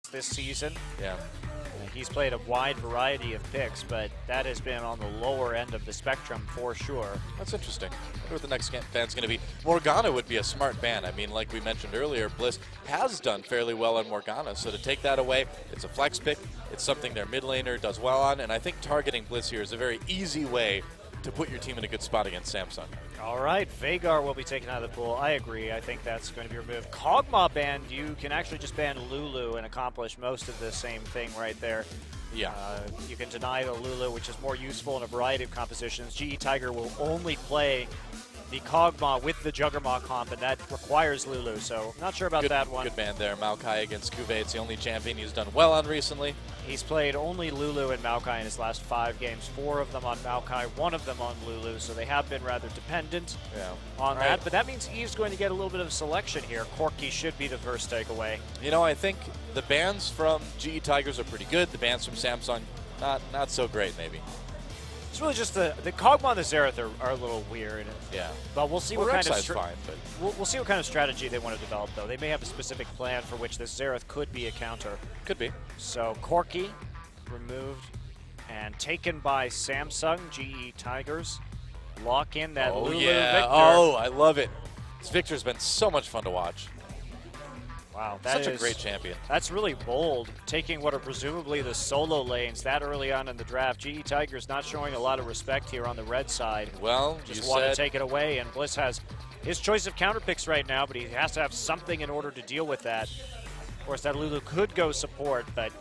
this season. Yeah. He's played a wide variety of picks, but that has been on the lower end of the spectrum for sure. That's interesting. I wonder what the next ban's going to be. Morgana would be a smart ban. I mean, like we mentioned earlier, Bliss has done fairly well on Morgana, so to take that away, it's a flex pick. It's something their mid laner does well on, and I think targeting Bliss here is a very easy way to put your team in a good spot against Samsung. All right, Vhagar will be taken out of the pool. I agree. I think that's going to be removed. Kog'Maw banned. You can actually just ban Lulu and accomplish most of the same thing right there. Yeah. You can deny the Lulu, which is more useful in a variety of compositions. GE Tiger will only play the Kog'Maw with the Juggernaut comp, and that requires Lulu, so I'm not sure about that one. Good ban there. Maokai against Cuvée. It's the only champion he's done well on recently. He's played only Lulu and Maokai in his last 5 games, 4 of them on Maokai, 1 of them on Lulu, so they have been rather dependent on that. But that means Eve's going to get a little bit of selection here. Corki should be the first takeaway. You know, I think the bans from GE Tigers are pretty good. The bans from Samsung, not so great, maybe. It's really just the Kog'Maw and the Xerath are a little weird. Yeah. But we'll see what kind of fine, but we'll see what kind of strategy they want to develop, though. They may have a specific plan for which this Xerath could be a counter. Could be. So Corki removed and taken by Samsung. GE Tigers lock in that Lulu Victor. Oh, I love it. This Victor's been so much fun to watch. Wow, such a great champion. That's really bold, taking what are presumably the solo lanes that early on in the draft. GE Tigers not showing a lot of respect here on the red side. Well, just want to take it away, and Bliss has his choice of counter picks right now, but he has to have something in order to deal with that. Of course, that Lulu could go support, but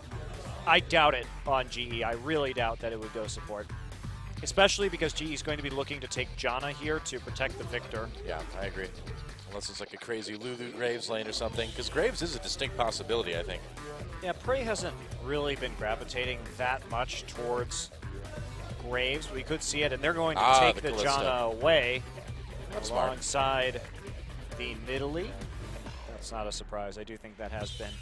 I doubt it on GE. I really doubt that it would go support, especially because GE is going to be looking to take Janna here to protect the Victor. Yeah, I agree. Unless it's like a crazy Lulu Graves lane or something, because Graves is a distinct possibility, I think. Yeah, Prey hasn't really been gravitating that much towards Graves. We could see it, and they're going to take the Janna away alongside the Nidalee. That's not a surprise. I do think that has been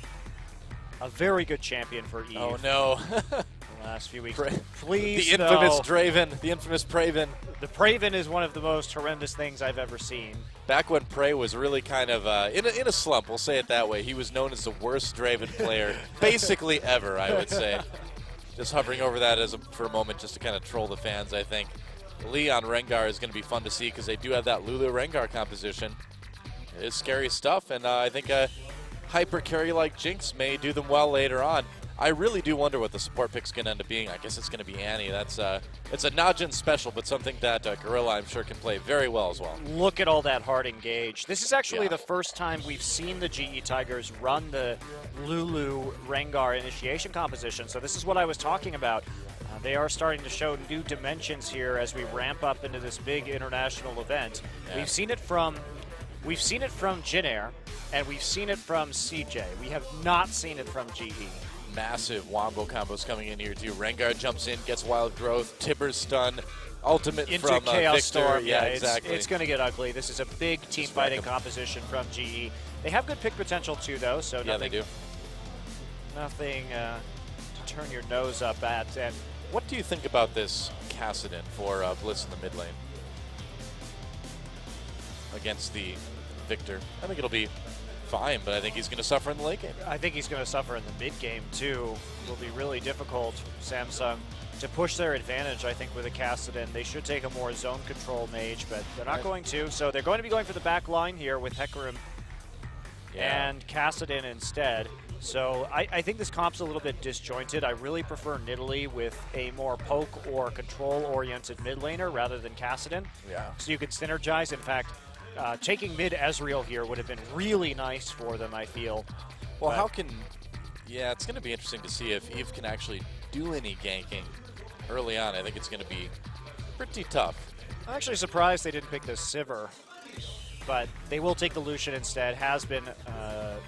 a very good champion for Eve. Oh, no. The last few weeks. Please, the infamous Draven, the infamous Praven. The Praven is one of the most horrendous things I've ever seen. Back when Prey was really kind of in a slump, we'll say it that way, he was known as the worst Draven player basically ever, I would say. Just hovering over that for a moment just to kind of troll the fans, I think. Leon Rengar is going to be fun to see because they do have that Lulu Rengar composition. It is scary stuff, and I think a hyper carry like Jinx may do them well later on. I really do wonder what the support pick's going to end up being. I guess it's going to be Annie. It's a Najin special, but something that Gorilla, I'm sure, can play very well as well. Look at all that hard engage. This is actually the first time we've seen the GE Tigers run the Lulu Rengar initiation composition, so this is what I was talking about. They are starting to show new dimensions here as we ramp up into this big international event. Yeah. We've seen it from Jin Air, and we've seen it from CJ. We have not seen it from GE. Massive wombo combos coming in here too. Rengar jumps in, gets wild growth, Tibbers stun, ultimate into from Chaos Victor. Storm. Yeah, exactly. It's going to get ugly. This is a big team fighting composition from GE. They have good pick potential too, though. So yeah, they do. Nothing to turn your nose up at. And what do you think about this Kassadin for Bliss in the mid lane against the Victor? I think it'll be fine, but I think he's going to suffer in the late game. I think he's going to suffer in the mid game too. It'll be really difficult, Samsung, to push their advantage. I think with a Kassadin, they should take a more zone control mage, but they're not going to. So they're going to be going for the back line here with Hecarim and Kassadin instead. So I think this comp's a little bit disjointed. I really prefer Nidalee with a more poke or control-oriented mid laner rather than Kassadin. Yeah. So you can synergize. In fact, taking mid Ezreal here would have been really nice for them, I feel. Well, it's going to be interesting to see if Eve can actually do any ganking early on. I think it's going to be pretty tough. I'm actually surprised they didn't pick the Sivir, but they will take the Lucian instead. Has been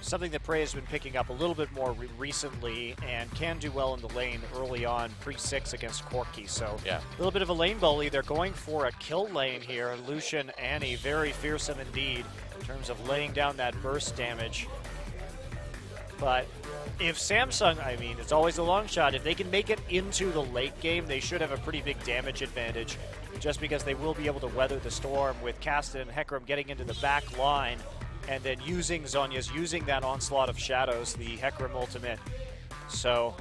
something that Prey has been picking up a little bit more recently and can do well in the lane early on, pre-6 against Corki. So yeah, a little bit of a lane bully. They're going for a kill lane here. Lucian, Annie, very fearsome indeed in terms of laying down that burst damage. But if Samsung, I mean, it's always a long shot. If they can make it into the late game, they should have a pretty big damage advantage just because they will be able to weather the storm with Kassadin and Hecarim getting into the back line and then using Zhonya's, using that onslaught of shadows, the Hecarim ultimate, So,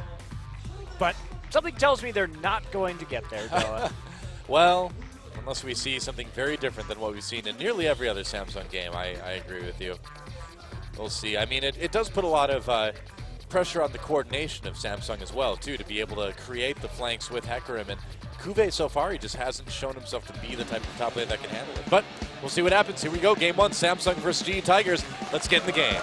but something tells me they're not going to get there, Noah. Well, unless we see something very different than what we've seen in nearly every other Samsung game, I agree with you. We'll see. I mean, it does put a lot of pressure on the coordination of Samsung as well, too, to be able to create the flanks with Hecarim. And Kuve, so far, he just hasn't shown himself to be the type of top laner that can handle it. But we'll see what happens. Here we go. Game 1, Samsung versus GE Tigers. Let's get in the game.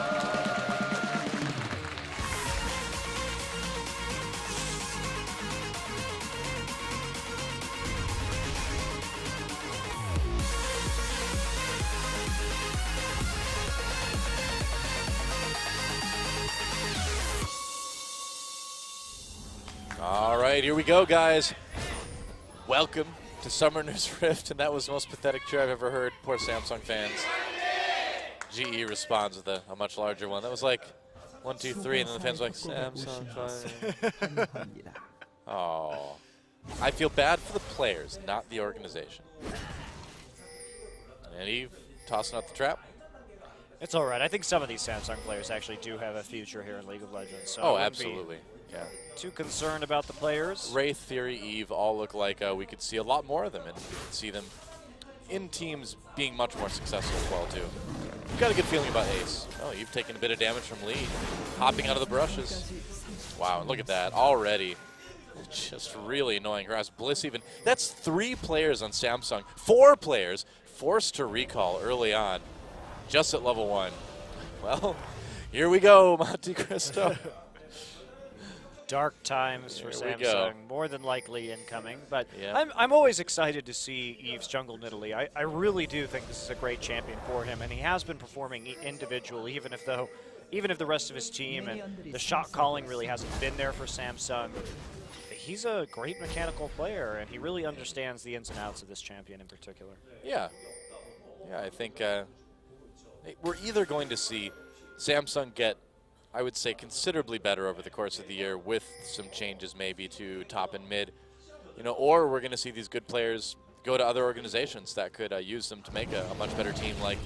All right, here we go, guys. Welcome to Summoner's Rift, and that was the most pathetic cheer I've ever heard. Poor Samsung fans. GE responds with a much larger one. That was like 1, 2, 3, and then the fans were like, Samsung fine. Oh. I feel bad for the players, not the organization. And Eve tossing out the trap. It's all right. I think some of these Samsung players actually do have a future here in League of Legends. So Oh, absolutely. Yeah. Too concerned about the players. Wraith, Theory, Eve all look like we could see a lot more of them, and we could see them in teams being much more successful as well, too. You've got a good feeling about Ace. Oh, you've taken a bit of damage from Lee, hopping out of the brushes. Wow, and look at that already. Just really annoying grass. Bliss even. That's 3 players on Samsung. 4 players forced to recall early on, just at level 1. Well, here we go, Monte Cristo. Dark times for Samsung, more than likely incoming. But yeah. I'm always excited to see Eve's jungle Nidalee. I really do think this is a great champion for him, and he has been performing individually, even if the rest of his team and the shot calling really hasn't been there for Samsung. He's a great mechanical player, and he really understands the ins and outs of this champion in particular. Yeah. Yeah, I think we're either going to see Samsung get, I would say, considerably better over the course of the year with some changes maybe to top and mid, or we're going to see these good players go to other organizations that could use them to make a much better team, like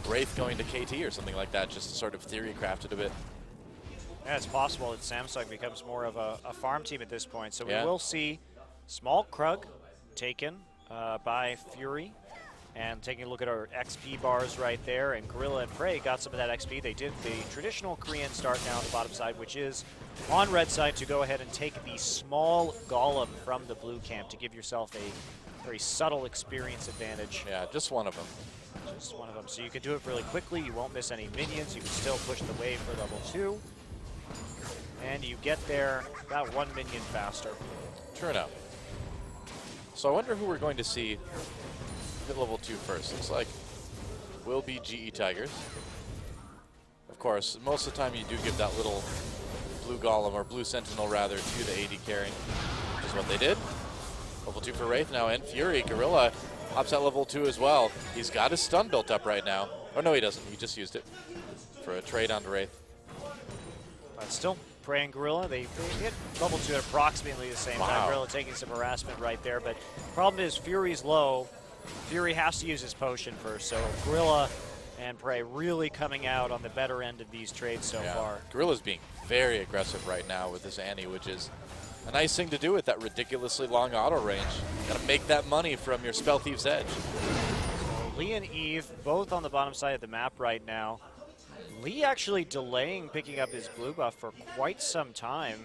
Wraith going to KT or something like that, just to sort of theory craft it a bit. Yeah, it's possible that Samsung becomes more of a farm team at this point. So yeah. We will see small Krug taken by Fury. And taking a look at our XP bars right there, and Gorilla and Prey got some of that XP. They did the traditional Korean start now on the bottom side, which is on red side to go ahead and take the small Golem from the blue camp to give yourself a very subtle experience advantage. Yeah, just one of them. Just one of them. So you can do it really quickly. You won't miss any minions. You can still push the wave for level 2. And you get there about 1 minion faster. True enough. So I wonder who we're going to see at level 2 first. Looks like will be GE Tigers. Of course, most of the time you do give that little blue golem, or blue sentinel rather, to the AD carry, which is what they did. Level 2 for Wraith now, and Fury. Gorilla hops at level 2 as well. He's got his stun built up right now. Oh no, he doesn't. He just used it for a trade onto Wraith. But still, Prey and Gorilla, they hit level 2 at approximately the same time. Gorilla taking some harassment right there, but problem is Fury's low. Fury has to use his potion first, so Gorilla and Prey really coming out on the better end of these trades so far. Gorilla's being very aggressive right now with this Annie, which is a nice thing to do with that ridiculously long auto range. Gotta make that money from your Spell Thief's Edge. So Lee and Eve both on the bottom side of the map right now. Lee actually delaying picking up his blue buff for quite some time.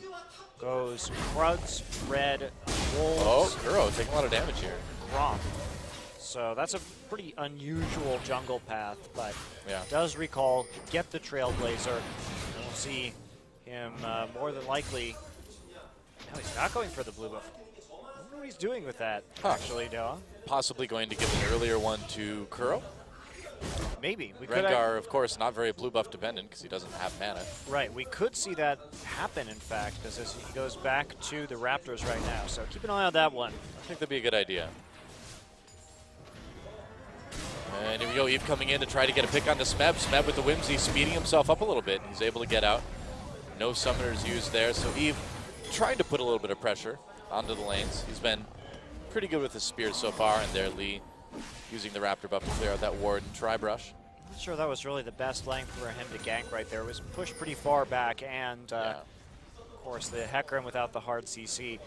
Goes Krugs, Red, Wolves. Oh, Kuro taking a lot of damage here. Gromp. So that's a pretty unusual jungle path, but yeah, does recall, get the Trailblazer. We'll see him more than likely. No, he's not going for the blue buff. I wonder what he's doing with that, actually, Noah. Possibly going to give an earlier one to Kuro. Maybe. Rengar, of course, not very blue buff dependent because he doesn't have mana. Right, we could see that happen, in fact, because he goes back to the Raptors right now. So keep an eye on that one. I think that'd be a good idea. And here we go, Eve coming in to try to get a pick onto Smeb. Smeb with the Whimsy speeding himself up a little bit. He's able to get out. No summoners used there, so Eve trying to put a little bit of pressure onto the lanes. He's been pretty good with his spears so far, and there Lee using the Raptor buff to clear out that ward and Tri-Brush. I'm not sure that was really the best length for him to gank right there. It was pushed pretty far back, and of course, the Hecarim without the hard CC.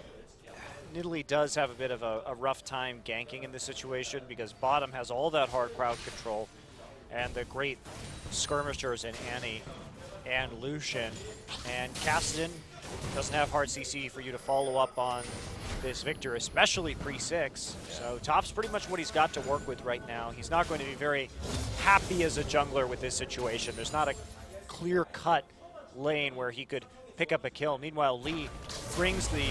Nidalee does have a bit of a rough time ganking in this situation because bottom has all that hard crowd control and the great skirmishers in Annie and Lucian. And Cassidy doesn't have hard CC for you to follow up on this victor, especially pre-6. So top's pretty much what he's got to work with right now. He's not going to be very happy as a jungler with this situation. There's not a clear-cut lane where he could pick up a kill. Meanwhile, Lee brings the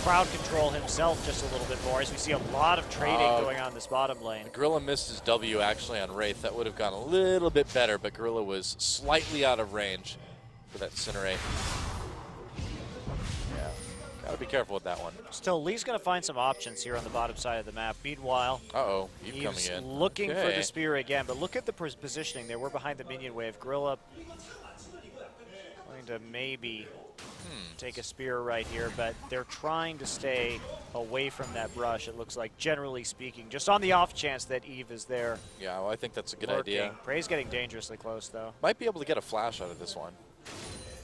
crowd control himself just a little bit more as we see a lot of trading going on this bottom lane. Gorilla missed his W actually on Wraith. That would have gone a little bit better, but Gorilla was slightly out of range for that Incinerate. Yeah, gotta be careful with that one. Still, Lee's gonna find some options here on the bottom side of the map. Meanwhile, Eve coming in. Looking for the spear again, but look at the positioning there. We're behind the minion wave. Gorilla going to maybe take a spear right here, but they're trying to stay away from that brush, it looks like, generally speaking, just on the off chance that Eve is there. Yeah, well, I think that's a good lurking. idea. Prey's getting dangerously close, though. Might be able to get a flash out of this one.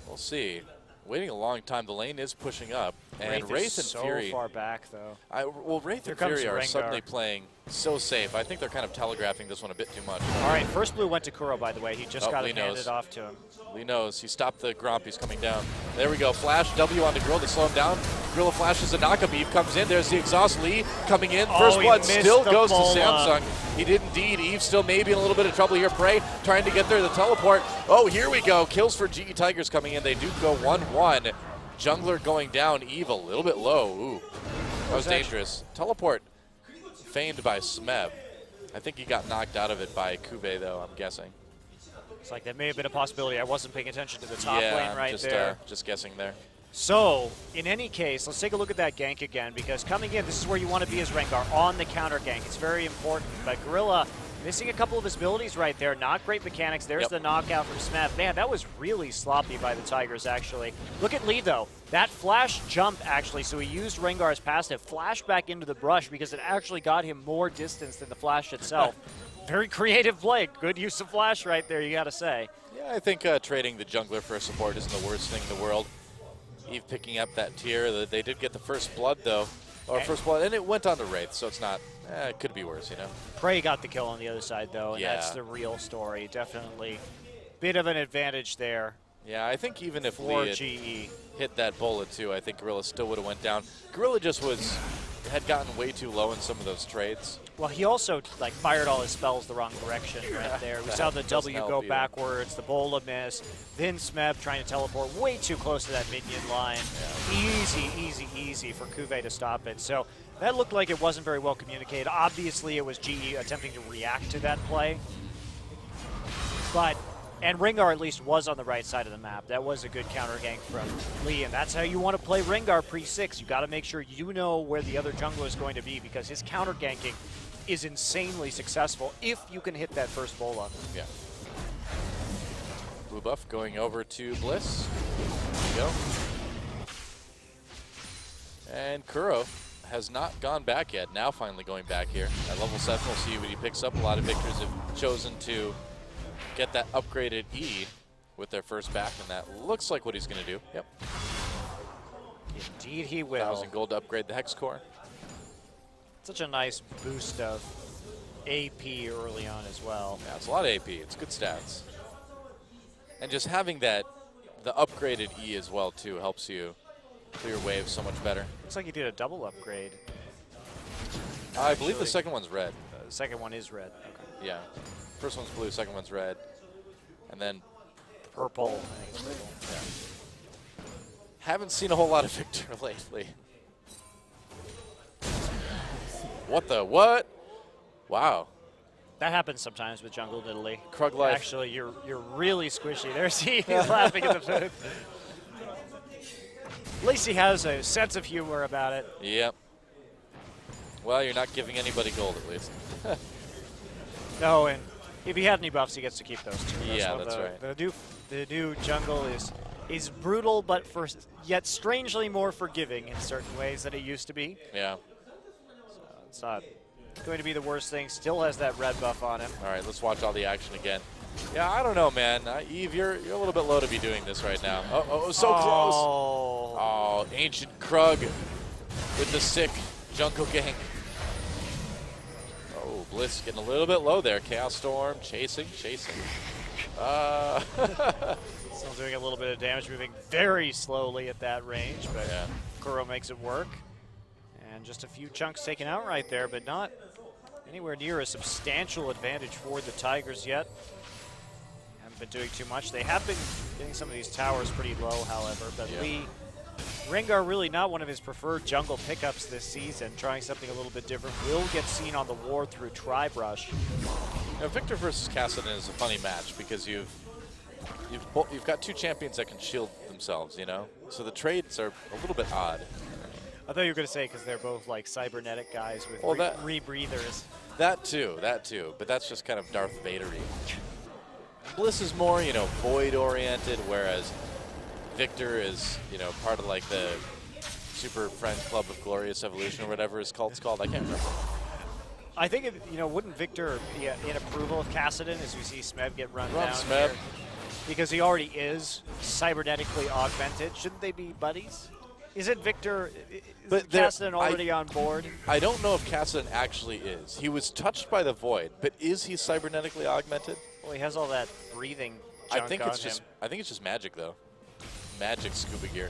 We'll see. Waiting a long time. The lane is pushing up. And Wraith and Fury. So far back, though. Well, Wraith and Fury are suddenly playing so safe. I think they're kind of telegraphing this one a bit too much. All right, first blue went to Kuro, by the way. He just got it handed off to him. Lee knows. He stopped the Gromp. He's coming down. There we go. Flash W on the Gorilla to slow him down. Gorilla flashes a knockup. Eve comes in. There's the exhaust. Lee coming in. First blood still goes to Samsung. He did indeed. Eve still maybe in a little bit of trouble here. Prey trying to get there. The teleport. Oh, here we go. Kills for GE Tigers coming in. They do go 1-1. Jungler going down. Eve a little bit low. Ooh, that was dangerous. Teleport feigned by Smeb. I think he got knocked out of it by Kube, though, I'm guessing. It's like that may have been a possibility. I wasn't paying attention to the top lane right there. Just guessing there. So, in any case, let's take a look at that gank again, because coming in, this is where you want to be as Rengar, on the counter gank. It's very important. But Gorilla missing a couple of his abilities right there. Not great mechanics. There's the knockout from Smeb. Man, that was really sloppy by the Tigers, actually. Look at Lee, though. That flash jump, actually, so he used Rengar's passive, flashed back into the brush because it actually got him more distance than the flash itself. Very creative play. Good use of flash right there, you got to say. Yeah, I think trading the jungler for a support isn't the worst thing in the world. Eve picking up that tier. They did get the first blood, though. Or first blood, and it went on to Wraith, so it's not, it could be worse, you know. Prey got the kill on the other side, though, and that's the real story. Definitely bit of an advantage there. Yeah, I think even if Lee had hit that bullet, too, I think Gorilla still would have went down. Gorilla just had gotten way too low in some of those trades. Well, he also fired all his spells the wrong direction right there. We saw the W go backwards, the Bola miss, then Smeb trying to teleport way too close to that minion line. Yeah. Easy for Cuvée to stop it. So that looked like it wasn't very well communicated. Obviously, it was GE attempting to react to that play. And Rengar at least was on the right side of the map. That was a good counter gank from Lee, and that's how you want to play Rengar pre-6. You got to make sure you know where the other jungler is going to be, because his counter ganking is insanely successful if you can hit that first bola. Yeah. Blue buff going over to Bliss. There you go. And Kuro has not gone back yet. Now finally going back here. At level 7, we'll see what he picks up. A lot of victors have chosen to get that upgraded E with their first back, and that looks like what he's going to do. Yep. Indeed he will. 1,000 gold to upgrade the Hex Core. Such a nice boost of AP early on as well. Yeah, it's a lot of AP. It's good stats. And just having that, the upgraded E as well, too, helps you clear waves so much better. Looks like he did a double upgrade. I believe the second one's red. The second one is red. Okay. Yeah. First one's blue, second one's red. And then purple. Yeah. Haven't seen a whole lot of Victor lately. What? Wow. That happens sometimes with Jungle Nidalee. Krug life. Actually, you're really squishy. There's he's laughing at the food. At least he has a sense of humor about it. Yep. Well, you're not giving anybody gold, at least. No, and if he had any buffs, he gets to keep those too. That's right. The new jungle is brutal, but yet strangely more forgiving in certain ways than it used to be. Yeah. So it's not going to be the worst thing. Still has that red buff on him. All right, let's watch all the action again. Yeah, I don't know, man. Eve, you're a little bit low to be doing this right now. So close. Ancient Krug with the sick Jungle Gank. Oh, Bliss getting a little bit low there. Chaos Storm chasing. Still doing a little bit of damage, moving very slowly at that range, but Yeah. Kuro makes it work. And just a few chunks taken out right there, but not anywhere near a substantial advantage for the Tigers yet. Haven't been doing too much. They have been getting some of these towers pretty low, however, but Yeah. Rengar really not one of his preferred jungle pickups this season, trying something a little bit different. Will get seen on the ward through Tri-Brush. Now, Victor versus Kassadin is a funny match because you've got two champions that can shield themselves, you know? So the trades are a little bit odd. I thought you were going to say because they're both like cybernetic guys with Well, rebreathers. That too, but that's just kind of Darth Vader-y. Bliss is more, you know, void-oriented, whereas Victor is, you know, part of like the Super Friend Club of Glorious Evolution or whatever his cult's called. I can't remember. I think, wouldn't Victor be in approval of Kassadin as we see Smeb get run down Smeb. here? Because he already is cybernetically augmented. Shouldn't they be buddies? Isn't Victor, But is Kassadin already on board? I don't know if Kassadin actually is. He was touched by the Void, but is he cybernetically augmented? Well, he has all that breathing junk I think on it's just him. I think it's just magic though. Magic scuba gear.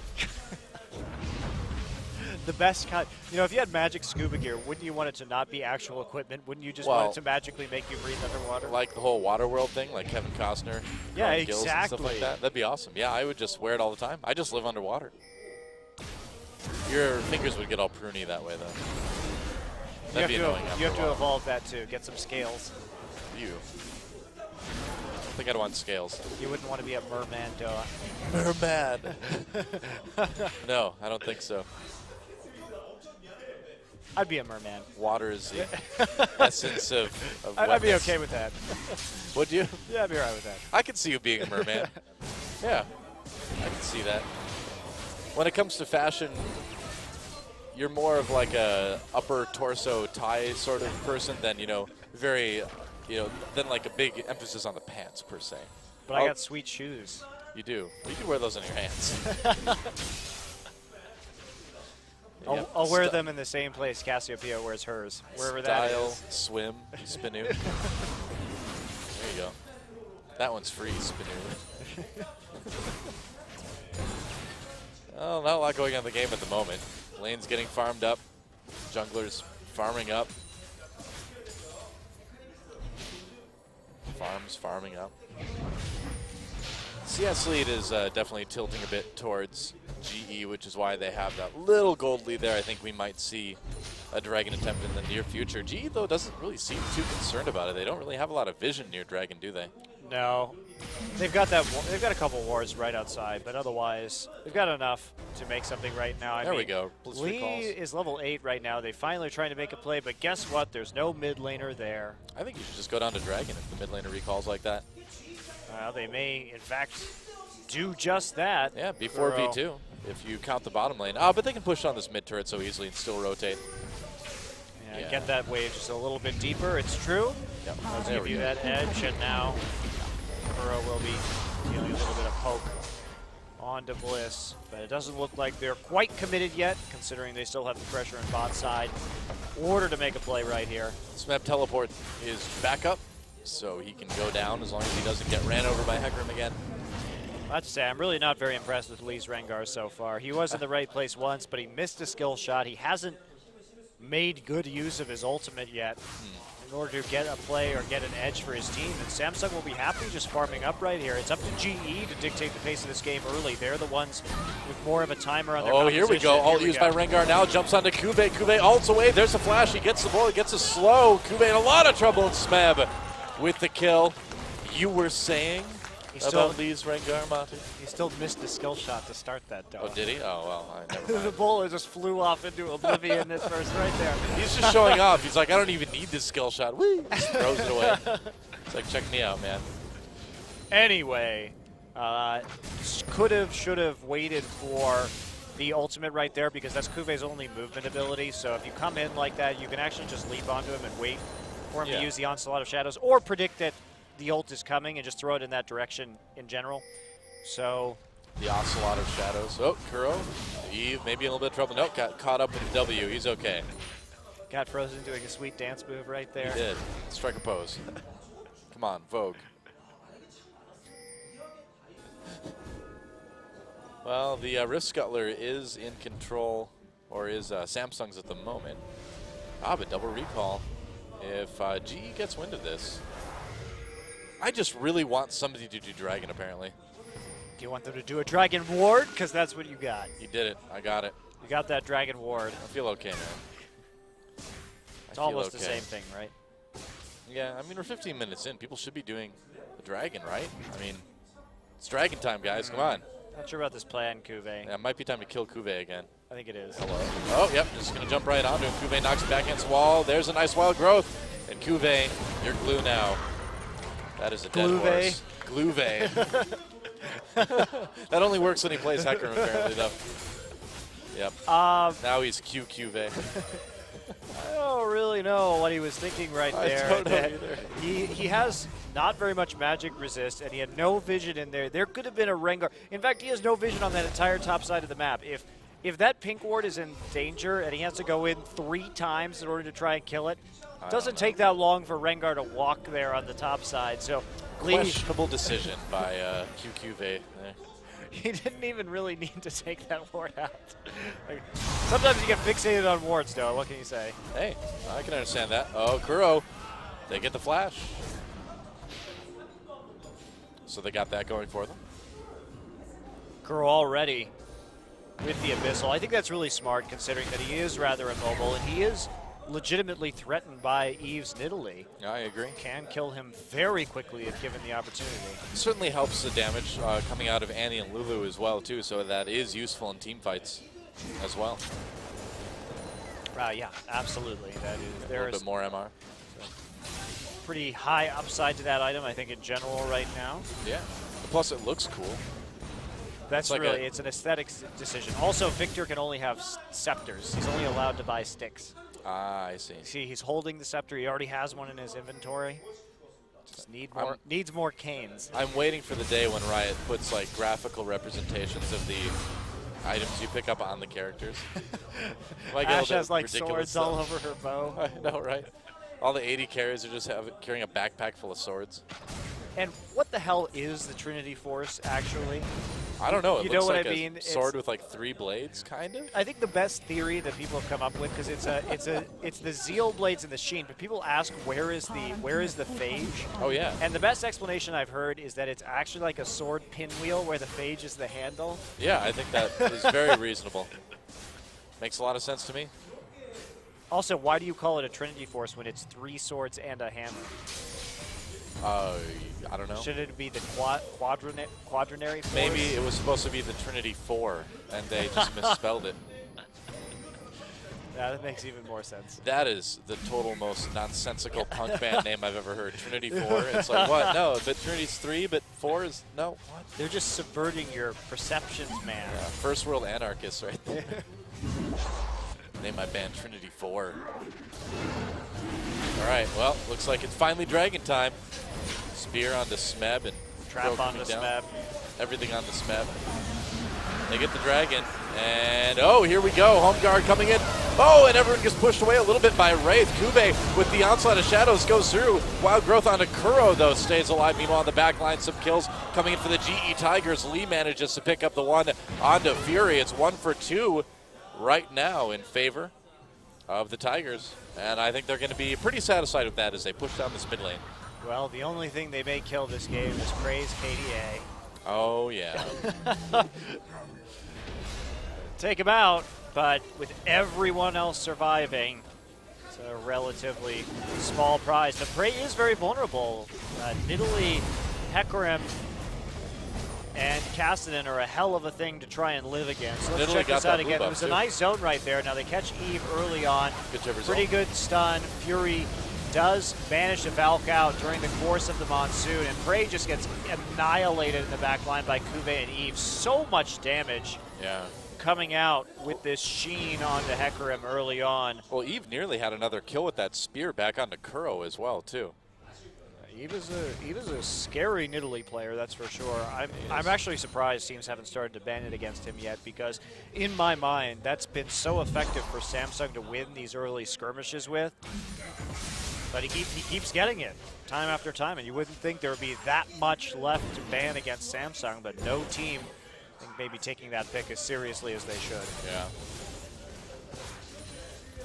The best kind. If you had magic scuba gear, wouldn't you want it to not be actual equipment? Wouldn't you just want it to magically make you breathe underwater? Like the whole water world thing, like Kevin Costner. Yeah, Ron Gills and stuff exactly. like that. That'd be awesome. Yeah, I would just wear it all the time. I just live underwater. Your fingers would get all pruny that way, though. That'd be annoying. You have to evolve that too. Get some scales. You. I think I'd want scales. You wouldn't want to be a merman, though. Merman. No, I don't think so. I'd be a merman. Water is the essence of I'd be wetness. okay with that. Would you? Yeah, I'd be all right with that. I could see you being a merman. Yeah, I can see that. When it comes to fashion, you're more of like a upper torso tie sort of person than, than like a big emphasis on the pants per se. But I got sweet shoes. You do. You can wear those on your hands. I'll wear them in the same place Cassiopeia wears hers, wherever that is. Swim, Spinoo. There you go. That one's free, Spinoo. Well, not a lot going on in the game at the moment. Lane's getting farmed up. Jungler's farming up. Farming up. CS lead is definitely tilting a bit towards GE, which is why they have that little gold lead there. I think we might see a Dragon attempt in the near future. GE, though, doesn't really seem too concerned about it. They don't really have a lot of vision near Dragon, do they? No. They've got a couple wars right outside, but otherwise they've got enough to make something right now. There we go. Lee is level 8 right now. They finally trying to make a play, but guess what? There's no mid laner there. I think you should just go down to Dragon if the mid laner recalls like that. They may, in fact, do just that. Yeah, B4V2 if you count the bottom lane. Oh, but they can push on this mid turret so easily and still rotate. Yeah. Get that wave just a little bit deeper. It's true. Yep. Let's give you that edge, and now Kuro will be dealing a little bit of poke onto Bliss, but it doesn't look like they're quite committed yet, considering they still have the pressure on bot side. Order to make a play right here. Smeb teleport is back up, so he can go down as long as he doesn't get ran over by Hecarim again. I have to say, I'm really not very impressed with Lee's Rengar so far. He was in the right place once, but he missed a skill shot. He hasn't made good use of his ultimate yet in order to get a play or get an edge for his team. And Samsung will be happy just farming up right here. It's up to GE to dictate the pace of this game early. They're the ones with more of a timer on their here we go. All used by Rengar now. Jumps onto Kube. Kube ults away. There's a flash. He gets the ball. He gets a slow. Kube in a lot of trouble. And Smeb with the kill. You were saying about Lee's Rengar, Monty? He still missed the skill shot to start that, though. Oh, did he? Oh, well, I never mind. The bowler just flew off into oblivion at first right there. He's just showing off. He's like, I don't even need this skill shot. Woo! Just throws it away. It's like, check me out, man. Anyway, could have, should have waited for the ultimate right there because that's Kuve's only movement ability. So if you come in like that, you can actually just leap onto him and wait for him to use the Onslaught of Shadows or predict that the ult is coming and just throw it in that direction in general. So The Ocelot of Shadows. Oh, Kuro. Eve, maybe in a little bit of trouble. Nope, got caught up with the W. He's okay. Got frozen doing a sweet dance move right there. He did. Strike a pose. Come on, Vogue. Well, the Rift Scuttler is in control, or is Samsung's at the moment. But double recall. If GE gets wind of this, I just really want somebody to do Dragon, apparently. Do you want them to do a Dragon Ward? Because that's what you got. He did it. I got it. You got that Dragon Ward. I feel okay now. It's almost the same thing, right? Yeah, I mean, we're 15 minutes in. People should be doing the Dragon, right? I mean, it's Dragon time, guys. Come on. Not sure about this plan, Kuve. Yeah, it might be time to kill Kuve again. I think it is. Hello. Oh, yep, just going to jump right onto him. Kuve knocks it back against the wall. There's a nice wild growth. And Kuve, you're glue now. That is a dead horse. Gluve. That only works when he plays Hecarim, apparently, though. Yep. Now he's QQve. I don't really know what he was thinking right there. I don't know either. He has not very much magic resist, and he had no vision in there. There could have been a Rengar. In fact, he has no vision on that entire top side of the map. If that pink ward is in danger and he has to go in 3 times in order to try and kill it, doesn't take that long for Rengar to walk there on the top side. So questionable decision by QQve there. He didn't even really need to take that ward out. Like, sometimes you get fixated on wards, though. What can you say? Hey, I can understand that. Oh, Kuro, they get the flash. So they got that going for them. Kuro already with the Abyssal. I think that's really smart, considering that he is rather immobile, and he is legitimately threatened by Eve's Nidalee. I agree. Can kill him very quickly if given the opportunity. It certainly helps the damage coming out of Annie and Lulu as well, too, so that is useful in team fights as well. Yeah, absolutely. That is, a little bit more MR. Pretty high upside to that item, I think, in general right now. Yeah. Plus, it looks cool. That's like really, it's an aesthetics decision. Also, Victor can only have scepters. He's only allowed to buy sticks. I see. See, he's holding the scepter. He already has one in his inventory. Just needs more canes. I'm waiting for the day when Riot puts like graphical representations of the items you pick up on the characters. Ash has like swords stuff all over her bow. I know, right? All the 80 carries are just carrying a backpack full of swords. And what the hell is the Trinity Force, actually? I don't know. It looks like I mean? A sword with like 3 blades, kind of. I think the best theory that people have come up with, because it's the Zeal blades and the Sheen, but people ask where is the phage? Oh yeah. And the best explanation I've heard is that it's actually like a sword pinwheel where the phage is the handle. Yeah, I think that is very reasonable. Makes a lot of sense to me. Also, why do you call it a Trinity Force when it's 3 swords and a hammer? I don't know. Should it be the quadrinary force? Maybe it was supposed to be the Trinity 4, and they just misspelled it. Yeah, that makes even more sense. That is the total most nonsensical punk band name I've ever heard. Trinity 4. It's like, what? No, but Trinity's 3, but 4 is, no, what? They're just subverting your perceptions, man. Yeah, first world anarchists right there. Name my band Trinity 4. All right, well, looks like it's finally Dragon time. Spear onto Smeb and Trap onto Smeb. Everything on the Smeb. They get the Dragon, and oh, here we go. Home guard coming in. Oh, and everyone gets pushed away a little bit by Wraith. Kube with the onslaught of shadows goes through. Wild growth onto Kuro, though, stays alive. Meanwhile, on the back line, some kills coming in for the GE Tigers. Lee manages to pick up the one onto Fury. It's 1 for 2 right now in favor of the Tigers. And I think they're going to be pretty satisfied with that as they push down this mid lane. Well, the only thing they may kill this game is praise KDA. Oh, yeah. Take him out, but with everyone else surviving, it's a relatively small prize. The prey is very vulnerable. Nidalee, Hecarim, and Cassidy are a hell of a thing to try and live against. So let's check this out again. It was a nice zone right there. Now they catch Eve early on. Pretty good stun. Fury does manage to Valk out during the course of the Monsoon, and Prey just gets annihilated in the back line by Kuve and Eve. So much damage coming out with this Sheen onto Hecarim early on. Well, Eve nearly had another kill with that spear back onto Kuro as well, too. Eve is a scary Nidalee player, that's for sure. I'm actually surprised teams haven't started to ban it against him yet, because in my mind, that's been so effective for Samsung to win these early skirmishes with. But he keeps getting it time after time, and you wouldn't think there would be that much left to ban against Samsung, but no team, I think, maybe taking that pick as seriously as they should. Yeah.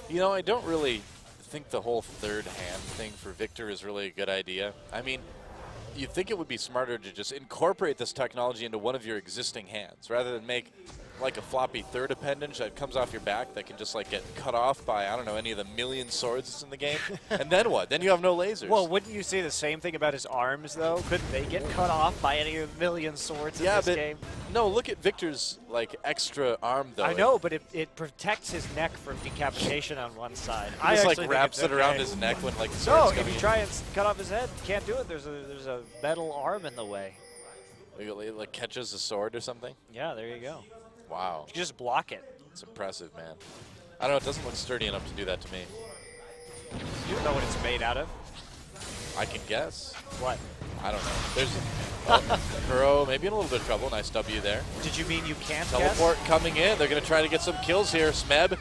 You know, I don't really think the whole third hand thing for Victor is really a good idea. I mean, you'd think it would be smarter to just incorporate this technology into one of your existing hands rather than make like a floppy third appendage that comes off your back that can just like get cut off by, I don't know, any of the million swords that's in the game. And then what? Then you have no lasers. Well, wouldn't you say the same thing about his arms, though? Couldn't they get cut off by any of the million swords in this game? No, look at Victor's like extra arm, though. I know, but it protects his neck from decapitation on one side. He just like wraps it around his neck when like the sword's coming if you try and cut off his head, you can't do it. There's a metal arm in the way. It like catches the sword or something? Yeah, there you go. Wow. You just block it. It's impressive, man. I don't know, it doesn't look sturdy enough to do that to me. You don't know what it's made out of? I can guess. What? I don't know. There's Kuro maybe in a little bit of trouble. Nice W there. Did you mean you can't Teleport guess? coming in. They're going to try to get some kills here. Smeb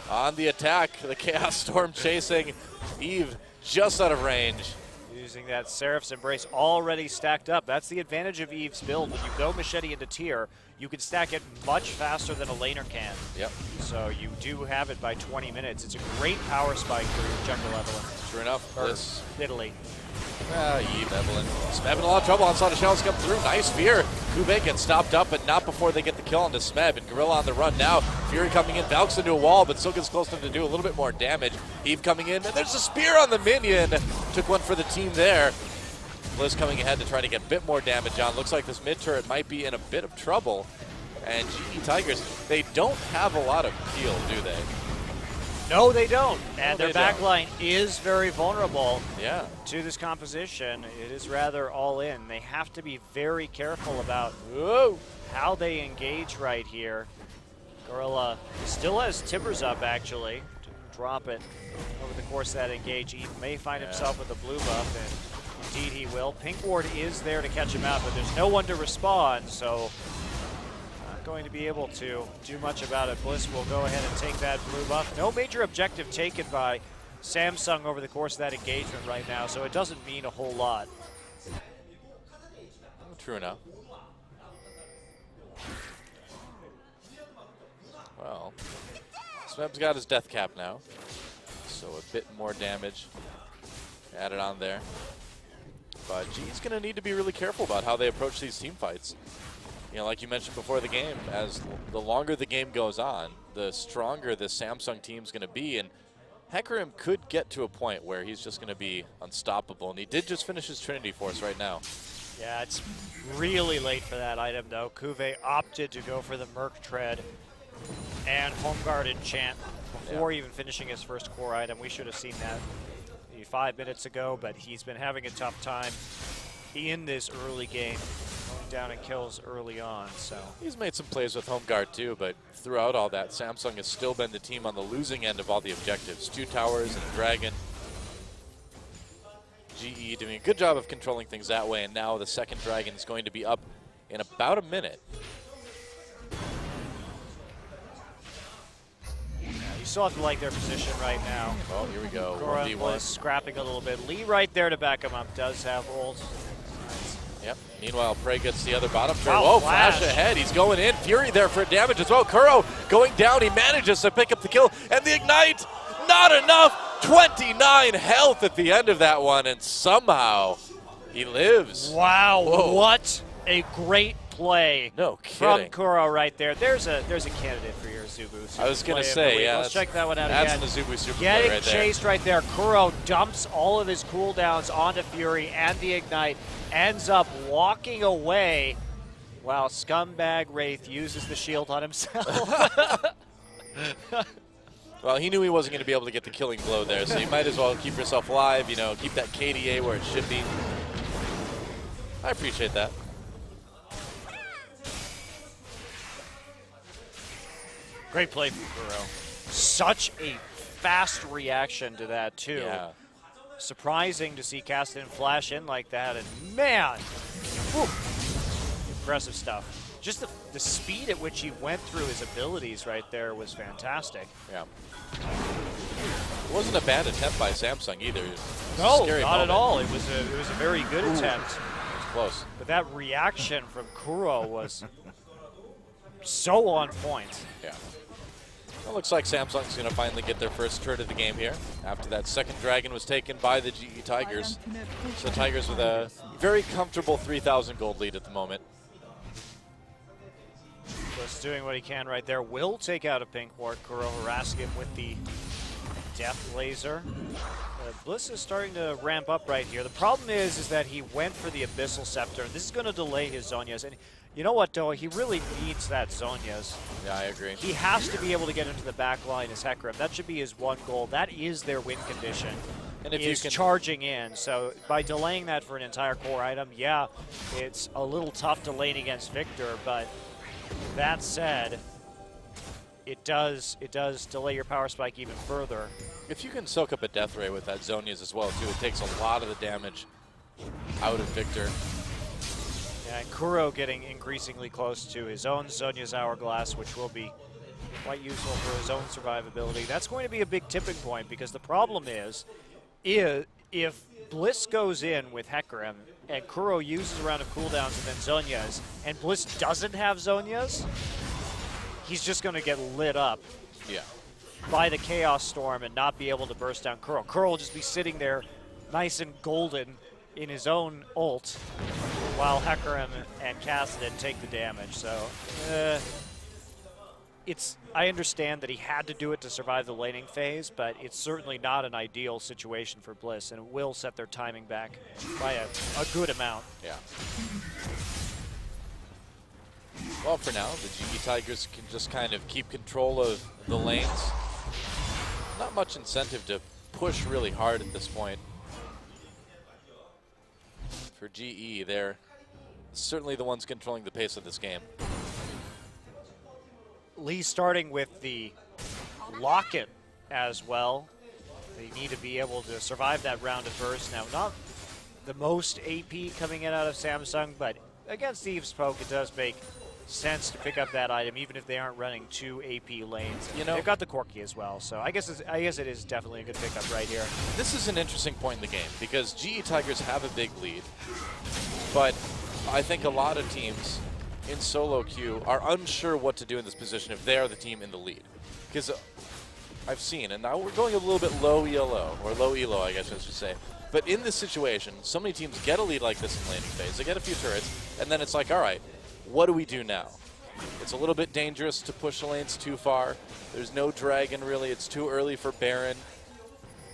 on the attack. The Chaos Storm chasing Eve just out of range. Using that Seraph's Embrace already stacked up. That's the advantage of Eve's build. When you go Machete into tier, you can stack it much faster than a laner can. Yep. So you do have it by 20 minutes. It's a great power spike for your jungle Evelyn. Sure enough. This Italy. Eve, Evelyn. Smeb in a lot of trouble. Onslaught of Shells come through. Nice fear. Kuve gets stopped up, but not before they get the kill onto Smeb. And Gorilla on the run now. Fury coming in, Valks into a wall, but still gets close enough to do a little bit more damage. Eve coming in, and there's a spear on the minion. Took one for the team there. Blizz coming ahead to try to get a bit more damage on. Looks like this mid turret might be in a bit of trouble. And GE Tigers, they don't have a lot of peel, do they? No, they don't. And their backline is very vulnerable to this composition. It is rather all in. They have to be very careful about how they engage right here. Gorilla still has Timbers up, actually. To drop it over the course of that engage. He may find himself with a blue buff, and indeed he will. Pink Ward is there to catch him out, but there's no one to respond, so not going to be able to do much about it. Bliss will go ahead and take that blue buff. No major objective taken by Samsung over the course of that engagement right now, so it doesn't mean a whole lot. True enough. Well, Smeb's got his death cap now, so a bit more damage added on there. But G's going to need to be really careful about how they approach these team fights. You know, like you mentioned before the game, as the longer the game goes on, the stronger the Samsung team's going to be. And Hecarim could get to a point where he's just going to be unstoppable. And he did just finish his Trinity Force right now. Yeah, it's really late for that item, though. Kuve opted to go for the Merc Tread and Home Guard Enchant before even finishing his first core item. We should have seen that 5 minutes ago, but he's been having a tough time in this early game, going down in kills early on. So he's made some plays with Home Guard too, but throughout all that, Samsung has still been the team on the losing end of all the objectives. 2 towers and a dragon. GE doing a good job of controlling things that way, and now the second dragon is going to be up in about a minute. You still have to like their position right now. Oh, here we go. Cora was scrapping a little bit. Lee right there to back him up. Does have ult. Yep. Meanwhile, Prey gets the other bottom turret. Wow, Whoa, flash ahead. He's going in. Fury there for damage as well. Kuro going down. He manages to pick up the kill. And the ignite, not enough. 29 health at the end of that one. And somehow he lives. Wow, what a great play from Kuro right there. There's a candidate for your Zubu. I was going to say, yeah. Let's check that one out that's again. That's the Zubu super Getting play right there. chased right there. Kuro dumps all of his cooldowns onto Fury and the Ignite. Ends up walking away while Scumbag Wraith uses the shield on himself. Well, he knew he wasn't going to be able to get the killing blow there, so you might as well keep yourself alive, you know, keep that KDA where it should be. I appreciate that. Great play from Kuro. Such a fast reaction to that, too. Yeah. surprising to see Cassidy flash in like that, and man, whew, impressive stuff. Just the speed at which he went through his abilities right there was fantastic. Yeah. It wasn't a bad attempt by Samsung either. No, not at all. It was a very good attempt. It was close. But that reaction from Kuro was so on point. Yeah. Well, looks like Samsung's going to finally get their first turret of the game here after that second dragon was taken by the GE Tigers. So the Tigers with a very comfortable 3,000 gold lead at the moment. Just doing what he can right there. Will take out a pink ward. Kuro harassing him with the death laser. Bliss is starting to ramp up right here. The problem is that he went for the Abyssal Scepter, and this is going to delay his Zhonya's. And you know what, though? He really needs that Zhonya's. Yeah, I agree. He has to be able to get into the back line as Hecarim. That should be his one goal. That is their win condition. And if you can charging in. So by delaying that for an entire core item, yeah, it's a little tough to lane against Victor, but that said, it does delay your power spike even further. If you can soak up a death ray with that Zhonya's as well, too, it takes a lot of the damage out of Victor. Yeah, and Kuro getting increasingly close to his own Zhonya's Hourglass, which will be quite useful for his own survivability. That's going to be a big tipping point, because the problem is if Bliss goes in with Hecarim and Kuro uses a round of cooldowns and then Zhonya's, and Bliss doesn't have Zhonya's, he's just going to get lit up by the Chaos Storm and not be able to burst down Kuro. Kuro will just be sitting there nice and golden in his own ult while Hecarim and Kassadin take the damage. So I understand that he had to do it to survive the laning phase, but it's certainly not an ideal situation for Bliss, and it will set their timing back by a good amount. Yeah. Well, for now, the GE Tigers can just kind of keep control of the lanes. Not much incentive to push really hard at this point. For GE, they're certainly the ones controlling the pace of this game. Lee starting with the Locket as well. They need to be able to survive that round of burst. Now, not the most AP coming in out of Samsung, but against Eve's poke, it does make sense to pick up that item, even if they aren't running two AP lanes. You know, they've got the Corki as well, so I guess it is definitely a good pickup right here. This is an interesting point in the game, because GE Tigers have a big lead, but I think a lot of teams in solo queue are unsure what to do in this position if they are the team in the lead. Because I've seen, and now we're going a little bit low ELO, or low ELO, I guess I should say. But in this situation, so many teams get a lead like this in laning phase. They get a few turrets, and then it's like, all right, what do we do now? It's a little bit dangerous to push the lanes too far. There's no dragon, really. It's too early for Baron.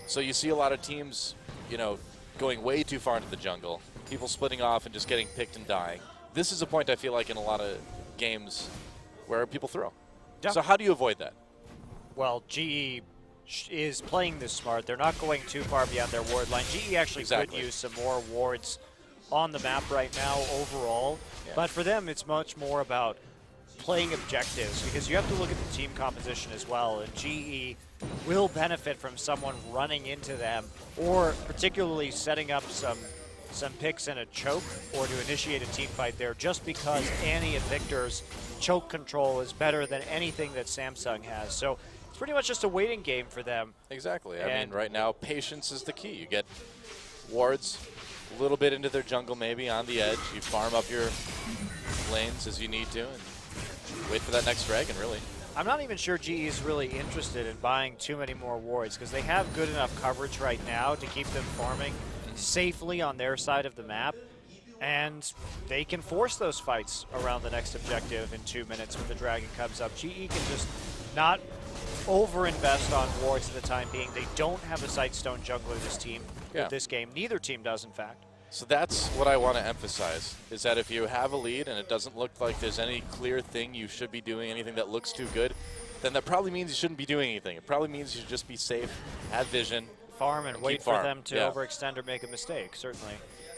So you see a lot of teams, you know, going way too far into the jungle. People splitting off and just getting picked and dying. This is a point I feel like in a lot of games where people throw. Yeah. So how do you avoid that? Well, GE is playing this smart. They're not going too far beyond their ward line. GE actually could use some more wards on the map right now overall. Yeah. But for them, it's much more about playing objectives, because you have to look at the team composition as well. And GE will benefit from someone running into them, or particularly setting up some picks and a choke, or to initiate a team fight there, just because Annie and Victor's choke control is better than anything that Samsung has. So it's pretty much just a waiting game for them. Exactly. I mean, right now, patience is the key. You get wards a little bit into their jungle, maybe on the edge. You farm up your lanes as you need to, and wait for that next dragon, really. I'm not even sure GE is really interested in buying too many more wards, because they have good enough coverage right now to keep them farming safely on their side of the map, and they can force those fights around the next objective in 2 minutes when the dragon comes up. GE can just not over-invest on wards at the time being. They don't have a Sightstone jungler this team with this game. Neither team does, in fact. So that's what I want to emphasize, is that if you have a lead and it doesn't look like there's any clear thing you should be doing, anything that looks too good, then that probably means you shouldn't be doing anything. It probably means you should just be safe, have vision, farm and wait for them to overextend or make a mistake, certainly.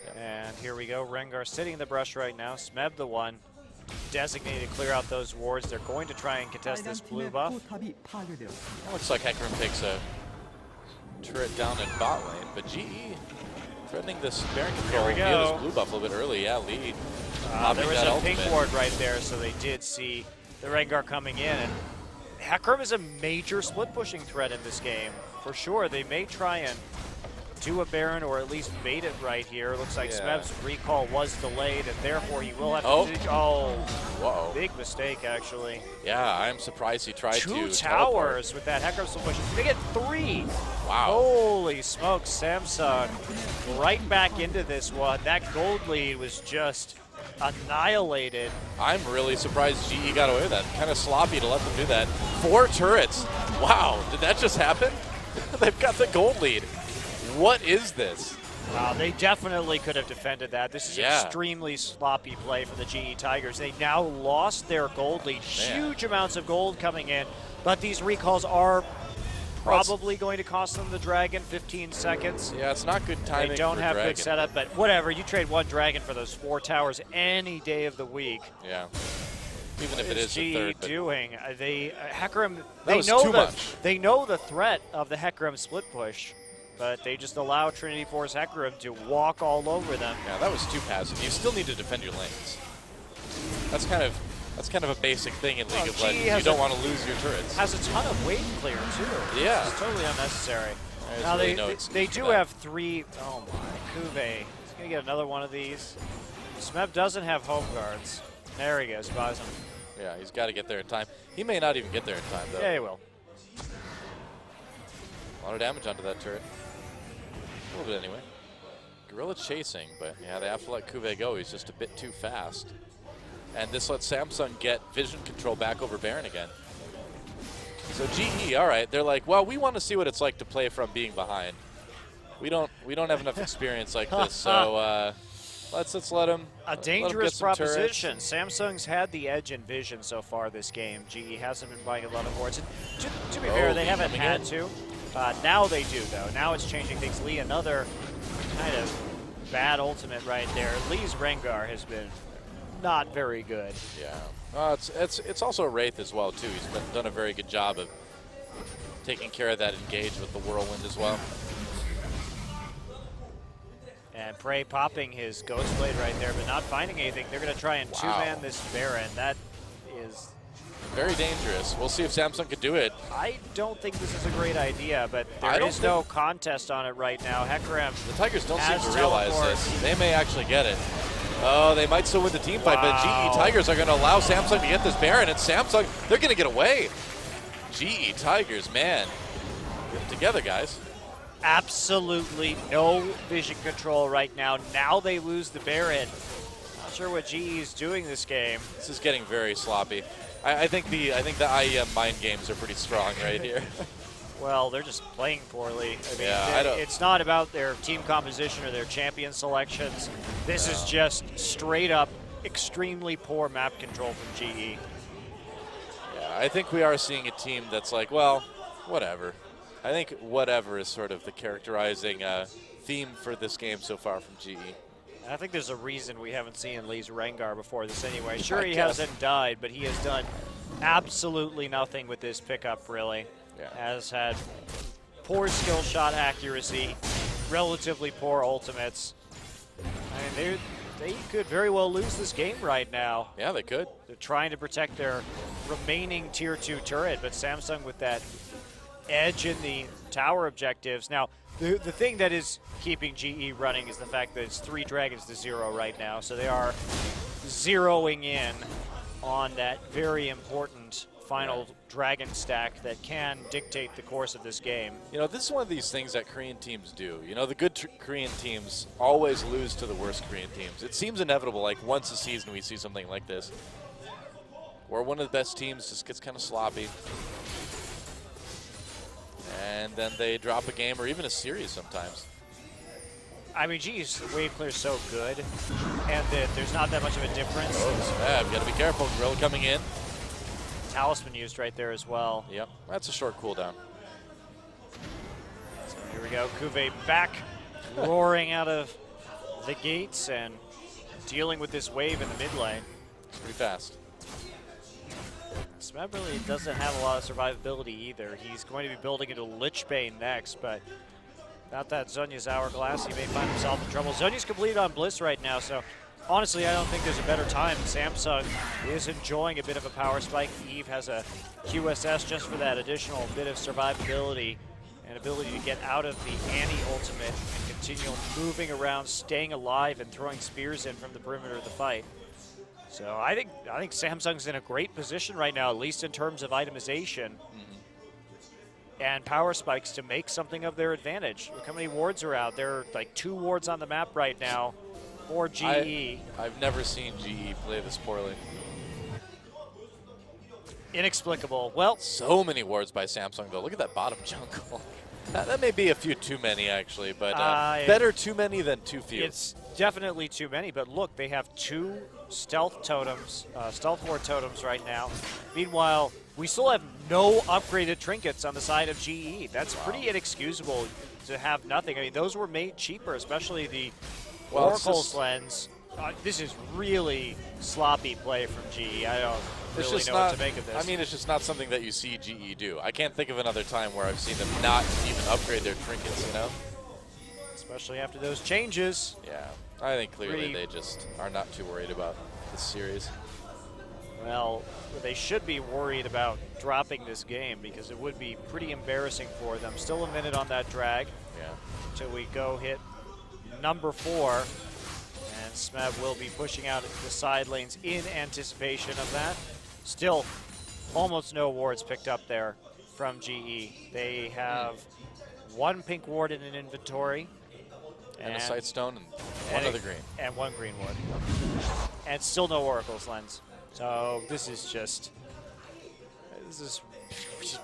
Yeah. And here we go. Rengar sitting in the brush right now. Smeb the one. Designated to clear out those wards. They're going to try and contest this blue buff. It looks like Hecarim takes a turret down in bot lane, but GE threatening this Baron control we via go. this blue buff a little bit early. Yeah, Lee. There was that a ultimate. pink ward right there, so they did see the Rengar coming in. And Hecarim is a major split pushing threat in this game, for sure. They may try and do a Baron or at least bait it right here. Looks like Smeb's recall was delayed, and therefore he will have to. Whoa. Big mistake, actually. Yeah, I'm surprised he tried to. Two teleport. towers with that Hecarim split push. They get 3. Wow. Holy smokes, Samsung right back into this one. That gold lead was just annihilated. I'm really surprised GE got away with that. Kind of sloppy to let them do that. 4 turrets. Wow, did that just happen? They've got the gold lead. What is this? Wow, they definitely could have defended that. This is extremely sloppy play for the GE Tigers. They now lost their gold lead. Huge amounts of gold coming in, but these recalls are probably going to cost them the dragon. 15 seconds. Yeah, it's not good timing. They don't for have dragon. good setup, but whatever. You trade 1 dragon for those 4 towers any day of the week. Yeah. Even if it is GE the third. doing? They Hecarim. They know the threat of the Hecarim split push, but they just allow Trinity Force Hecarim to walk all over them. Yeah, that was too passive. You still need to defend your lanes. That's kind of a basic thing in League of Legends. You don't want to lose your turrets. Has a ton of weight clear too. Yeah. It's totally unnecessary. Now they do have 3. Oh my, Kuve. He's gonna get another one of these. Smeb doesn't have home guards. There he goes, buys him. Yeah, he's got to get there in time. He may not even get there in time though. Yeah, he will. A lot of damage onto that turret. A little bit anyway. Gorilla chasing, but yeah, they have to let Kuve go. He's just a bit too fast. And this lets Samsung get vision control back over Baron again. So GE, all right, they're like, well, we want to see what it's like to play from being behind. We don't have enough experience like this, so let's let them. A dangerous proposition. Samsung's had the edge in vision so far this game. GE hasn't been buying a lot of wards. To be fair, they haven't had to. Now they do, though. Now it's changing things. Lee, another kind of bad ultimate right there. Lee's Rengar has been not very good. Yeah. It's also Wraith as well, too. He's done a very good job of taking care of that engage with the Whirlwind as well. And Prey popping his Ghost Blade right there, but not finding anything. They're going to try and two-man this Baron. That is very dangerous. We'll see if Samsung could do it. I don't think this is a great idea, but there is no contest on it right now. Hecarim. The Tigers don't seem to realize this. They may actually get it. Oh, they might still win the team fight, but GE Tigers are going to allow Samsung to get this Baron, and Samsung, they're going to get away. GE Tigers, man. Get it together, guys. Absolutely no vision control right now. Now they lose the Baron. Not sure what GE is doing this game. This is getting very sloppy. I think the IEM mind games are pretty strong right here. Well, they're just playing poorly. I mean, it's not about their team composition or their champion selections. This is just straight up extremely poor map control from GE. Yeah, I think we are seeing a team that's like, well, whatever. I think whatever is sort of the characterizing theme for this game so far from GE. I think there's a reason we haven't seen Lee's Rengar before this anyway. Sure, he hasn't died, but he has done absolutely nothing with this pickup, really. Yeah. Has had poor skill shot accuracy, relatively poor ultimates. I mean, they could very well lose this game right now. Yeah, they could. They're trying to protect their remaining Tier 2 turret, but Samsung with that edge in the tower objectives. Now, the thing that is keeping GE running is the fact that it's 3 dragons to 0 right now, so they are zeroing in on that very important final dragon stack that can dictate the course of this game. You know, this is one of these things that Korean teams do. You know, the good Korean teams always lose to the worst Korean teams. It seems inevitable, like once a season we see something like this, where one of the best teams just gets kind of sloppy. And then they drop a game or even a series sometimes. I mean, geez, wave clear is so good, and there's not that much of a difference. Oh, it's bad. We got to be careful. Gorilla coming in. Talisman used right there as well. Yep, that's a short cooldown. So here we go. Kuve back, roaring out of the gates and dealing with this wave in the mid lane. It's pretty fast. Smeb really doesn't have a lot of survivability either. He's going to be building into Lich Bane next, but without that Zhonya's Hourglass, he may find himself in trouble. Zhonya's completed on Bliss right now, so honestly, I don't think there's a better time. Samsung is enjoying a bit of a power spike. Eve has a QSS just for that additional bit of survivability and ability to get out of the Annie ultimate and continue moving around, staying alive, and throwing spears in from the perimeter of the fight. So I think Samsung's in a great position right now, at least in terms of itemization and power spikes to make something of their advantage. Look how many wards are out. There are like 2 wards on the map right now for GE. I've never seen GE play this poorly. Inexplicable. Well, so many wards by Samsung, though. Look at that bottom jungle. That may be a few too many, actually, but better too many than too few. It's definitely too many, but look, they have 2 stealth totems, stealth ward totems right now. Meanwhile, we still have no upgraded trinkets on the side of GE. That's pretty inexcusable to have nothing. I mean, those were made cheaper, especially the Oracle's Lens. This is really sloppy play from GE. I don't really know what to make of this. I mean, it's just not something that you see GE do. I can't think of another time where I've seen them not even upgrade their trinkets, you know? Especially after those changes. Yeah, I think clearly they just are not too worried about this series. Well, they should be worried about dropping this game because it would be pretty embarrassing for them. Still a minute on that drag. Yeah. Until we go hit number 4. And Smeb will be pushing out the side lanes in anticipation of that. Still, almost no wards picked up there from GE. They have 1 pink ward in an inventory. And a sight stone and one other green. And 1 green ward. And still no Oracle's Lens. So this is just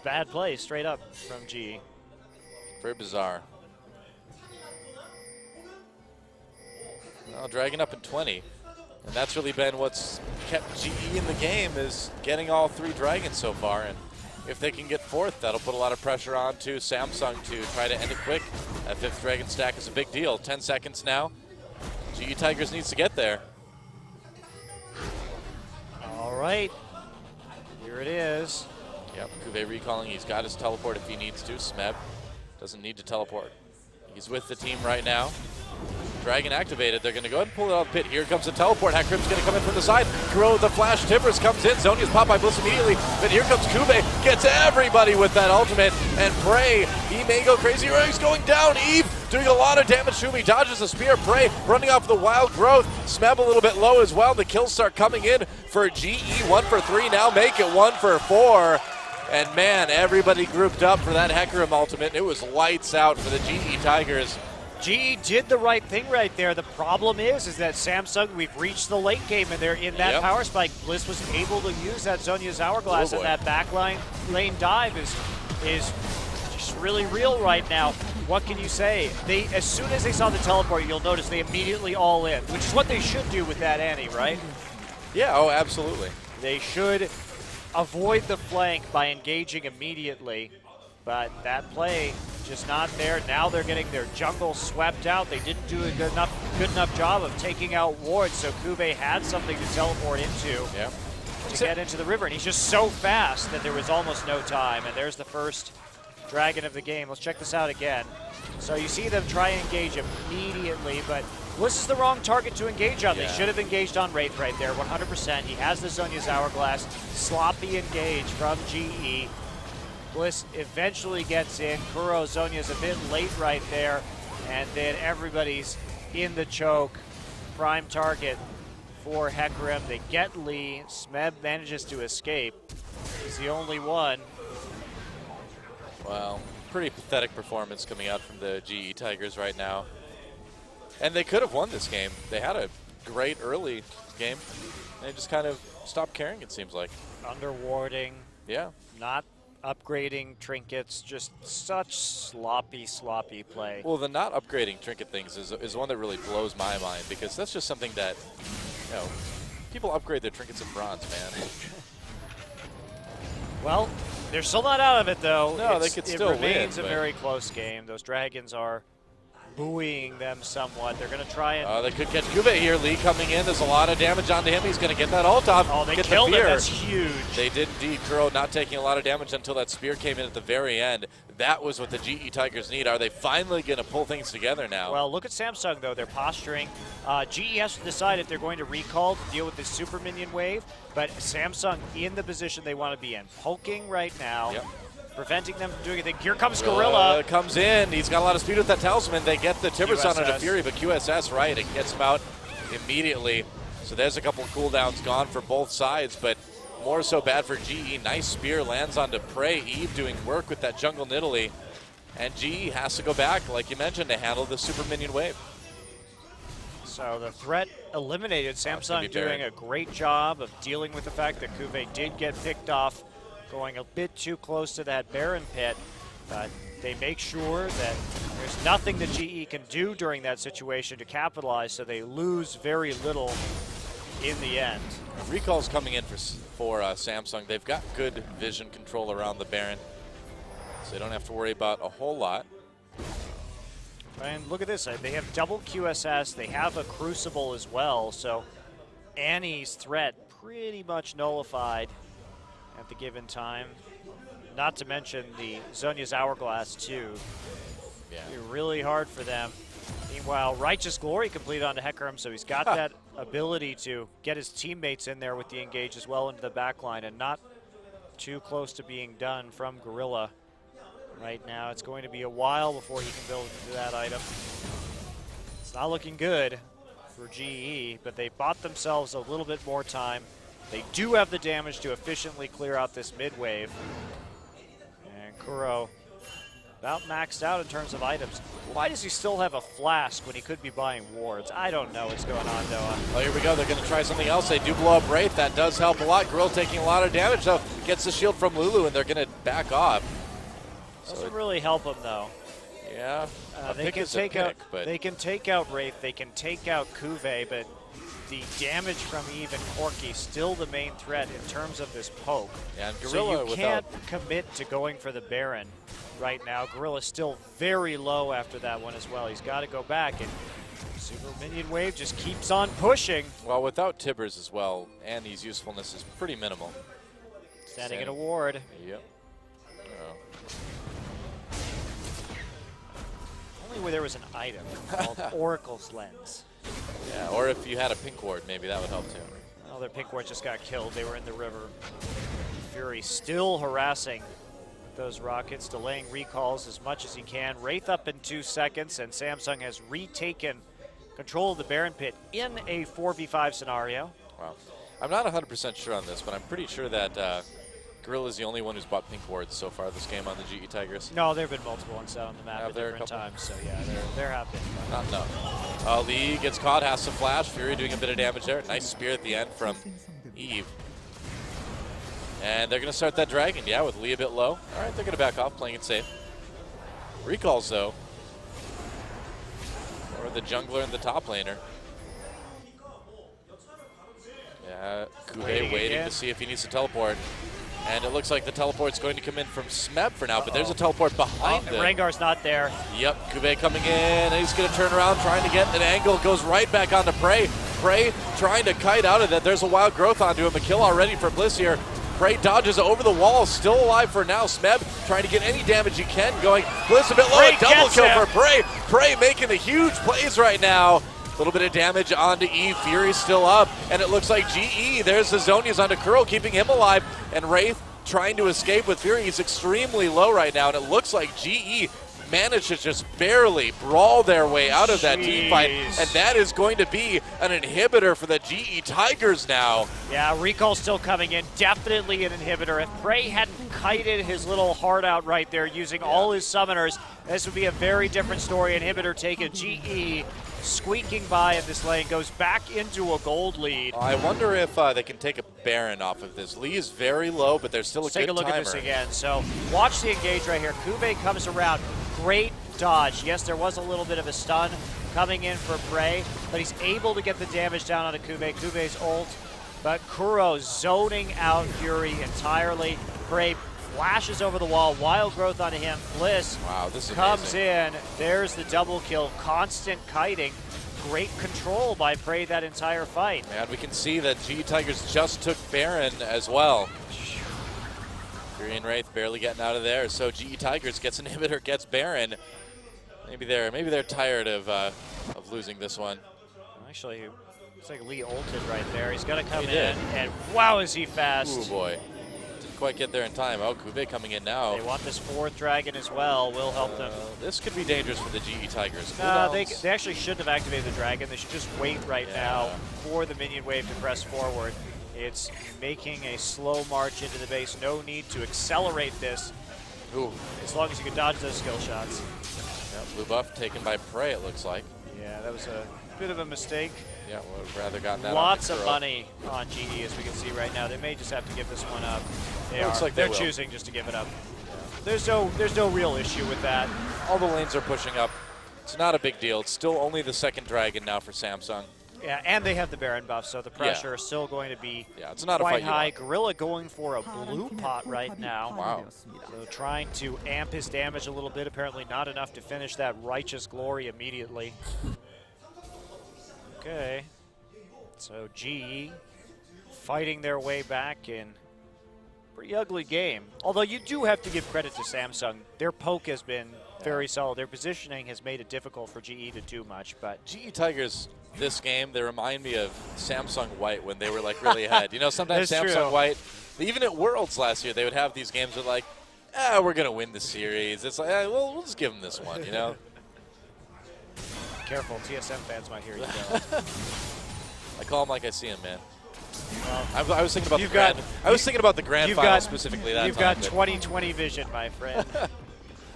bad play straight up from GE. Very bizarre. Well, dragging up in 20. And that's really been what's kept GE in the game, is getting all 3 dragons so far. And if they can get 4th, that'll put a lot of pressure on to Samsung to try to end it quick. That 5th dragon stack is a big deal. 10 seconds now. GE Tigers needs to get there. All right. Here it is. Yep, Kube recalling. He's got his teleport if he needs to. Smeb doesn't need to teleport. He's with the team right now. Dragon activated. They're going to go ahead and pull it out of the pit. Here comes the teleport. Hackrim's going to come in from the side. Kuro, the flash tippers comes in. Zhonya's pop by Bliss immediately. But here comes Kube. Gets everybody with that ultimate. And Prey, he may go crazy. He's going down. Eve doing a lot of damage to him. He dodges the spear. Prey running off the wild growth. Smeb a little bit low as well. The kills start coming in for GE. 1 for 3 now. Make it 1 for 4. And man, everybody grouped up for that Hecarim ultimate. It was lights out for the GE Tigers. GE did the right thing right there. The problem is that Samsung, we've reached the late game, and they're in that power spike. Bliss was able to use that Zhonya's Hourglass, and that back lane dive is just really real right now. What can you say? They, as soon as they saw the teleport, you'll notice they immediately all in, which is what they should do with that Annie, right? Yeah, oh, absolutely. They should avoid the flank by engaging immediately, but that play just not there. Now they're getting their jungle swept out. They didn't do a good enough job of taking out wards, so Kube had something to teleport into to get into the river, and he's just so fast that there was almost no time. And there's the first dragon of the game. Let's check this out again. So you see them try and engage immediately, but Bliss is the wrong target to engage on. They should have engaged on Wraith right there, 100%. He has the Zhonya's Hourglass. Sloppy engage from GE. Bliss eventually gets in. Kuro, Zhonya's a bit late right there. And then everybody's in the choke. Prime target for Hecarim. They get Lee. Smeb manages to escape. He's the only one. Wow, pretty pathetic performance coming out from the GE Tigers right now. And they could have won this game. They had a great early game. And they just kind of stopped caring, it seems like. Underwarding. Yeah. Not upgrading trinkets, just such sloppy play. Well, the not upgrading trinket things is one that really blows my mind, because that's just something that, you know, people upgrade their trinkets in bronze, man. Well, they're still not out of it, though. No, they could still win. It remains a very close game. Those dragons are buoying them somewhat. They're going to try and... they could catch Cuvée here. Lee coming in. There's a lot of damage onto him. He's going to get that ult off. Oh, they get killed the him. fear. That's huge. They did indeed. Kuro not taking a lot of damage until that spear came in at the very end. That was what the GE Tigers need. Are they finally going to pull things together now? Well, look at Samsung, though. They're posturing. GE has to decide if they're going to recall to deal with this super minion wave, but Samsung in the position they want to be in. Poking right now. Yep. Preventing them from doing anything. Here comes Gorilla. Comes in. He's got a lot of speed with that talisman. They get the Timbers on into Fury, but QSS, right, it gets him out immediately. So there's a couple cooldowns gone for both sides, but more so bad for GE. Nice spear lands onto Prey. Eve doing work with that jungle Nidalee. And GE has to go back, like you mentioned, to handle the super minion wave. So the threat eliminated. Samsung doing a great job of dealing with the fact that Cuvée did get picked off, going a bit too close to that Baron pit, but they make sure that there's nothing that GE can do during that situation to capitalize, so they lose very little in the end. Recall's coming in for Samsung. They've got good vision control around the Baron, so they don't have to worry about a whole lot. And look at this, they have double QSS, they have a Crucible as well, so Annie's threat pretty much nullified at the given time. Not to mention the Zhonya's Hourglass too. Yeah. It'd be really hard for them. Meanwhile, Righteous Glory completed onto Hecarim, so he's got that ability to get his teammates in there with the engage as well into the backline, and not too close to being done from Gorilla right now. It's going to be a while before he can build into that item. It's not looking good for GE, but they bought themselves a little bit more time. They do have the damage to efficiently clear out this mid wave. And Kuro about maxed out in terms of items. Why does he still have a flask when he could be buying wards? I don't know what's going on, Noah. Oh, here we go. They're going to try something else. They do blow up Wraith. That does help a lot. Grill taking a lot of damage, though. Gets the shield from Lulu, and they're going to back off. Doesn't really help him, though. Yeah. They can take out Wraith. They can take out Cuvée, but the damage from Eve and Corki still the main threat in terms of this poke. Yeah, and Gorilla so you can't commit to going for the Baron right now. Gorilla's still very low after that one as well. He's got to go back, and Super Minion Wave just keeps on pushing. Well, without Tibbers as well, Annie's usefulness is pretty minimal. Standing in a ward. Yep. Only where there was an item called Oracle's Lens. Yeah, or if you had a pink ward, maybe that would help too. Well, their pink ward just got killed. They were in the river. Fury still harassing those rockets, delaying recalls as much as he can. Wraith up in 2 seconds, and Samsung has retaken control of the Baron pit in a 4v5 scenario. Wow. I'm not 100% sure on this, but I'm pretty sure that Gorilla's the only one who's bought pink wards so far this game on the GE Tigers. No, there have been multiple ones out on the map at different times, so yeah, there have been. Not enough. Lee gets caught, has to flash. Fury doing a bit of damage there. Nice spear at the end from Eve. And they're going to start that dragon, yeah, with Lee a bit low. All right, they're going to back off, playing it safe. Recalls, though. Or the jungler and the top laner. Yeah, Cuvée waiting to see if he needs to teleport. And it looks like the teleport's going to come in from Smeb for now, but there's a teleport behind them. Rengar's not there. Yep, Cuvée coming in, and he's going to turn around, trying to get an angle, goes right back onto Prey. Prey trying to kite out of that. There's a wild growth onto him, a kill already for Bliss here. Prey dodges over the wall, still alive for now. Smeb trying to get any damage he can, going Bliss a bit low, a double kill for Prey. Prey making the huge plays right now. A little bit of damage onto Eve. Fury's still up, and it looks like GE. There's the Zhonya's onto Kuro, keeping him alive, and Wraith trying to escape with Fury. He's extremely low right now, and it looks like GE managed to just barely brawl their way out of that team fight, and that is going to be an inhibitor for the GE Tigers now. Yeah, recall still coming in, definitely an inhibitor. If Prey hadn't kited his little heart out right there using all his summoners, this would be a very different story. Inhibitor taken, GE squeaking by in this lane, goes back into a gold lead. I wonder if they can take a Baron off of this. Lee is very low, but there's still a good timer. Take a look at this again. So watch the engage right here. Cuvée comes around. Great dodge. Yes, there was a little bit of a stun coming in for Prey, but he's able to get the damage down onto Cuvée. Cuvé's ult, but Kuro zoning out Fury entirely. Prey flashes over the wall. Wild growth onto him. Bliss Wow, this is comes amazing. in. There's the double kill. Constant kiting. Great control by Prey that entire fight. Man, we can see that GE Tigers just took Baron as well. Fury and Wraith barely getting out of there, so GE Tigers gets inhibitor, gets Baron. Maybe they're tired of losing this one. Actually, it's like Lee ulted right there. He's got to come He in, did. and wow, is he fast. Oh boy, didn't quite get there in time. Oh, Kube coming in now. They want this 4th dragon as well. Will help them. This could be dangerous for the GE Tigers. They actually shouldn't have activated the dragon. They should just wait right now for the minion wave to press forward. It's making a slow march into the base. No need to accelerate this. Ooh. As long as you can dodge those skill shots. Yeah, blue buff taken by Prey, it looks like. Yeah, that was a bit of a mistake. Yeah, would have rather gotten that. Lots on of Kuro. money on GE, as we can see right now. They may just have to give this one up. Looks like they They're will. choosing just to give it up. There's no real issue with that. All the lanes are pushing up. It's not a big deal. It's still only the 2nd dragon now for Samsung. Yeah, and they have the Baron buff, so the pressure is still going to be it's not quite a fight you high. want. Gorilla going for a blue pot right now. Wow. So trying to amp his damage a little bit. Apparently not enough to finish that righteous glory immediately. Okay. So GE fighting their way back in pretty ugly game. Although you do have to give credit to Samsung. Their poke has been very solid. Their positioning has made it difficult for GE to do much, but GE Tigers this game, they remind me of Samsung White when they were like really ahead. You know, sometimes That's Samsung true. White, even at Worlds last year, they would have these games where like, we're going to win the series. It's like, we'll just give them this one, you know? careful, TSM fans might hear you go. I call them like I see them, man. Well, I was thinking about the grand. I was thinking about the grand final specifically that You've time. got 20/20 vision, my friend.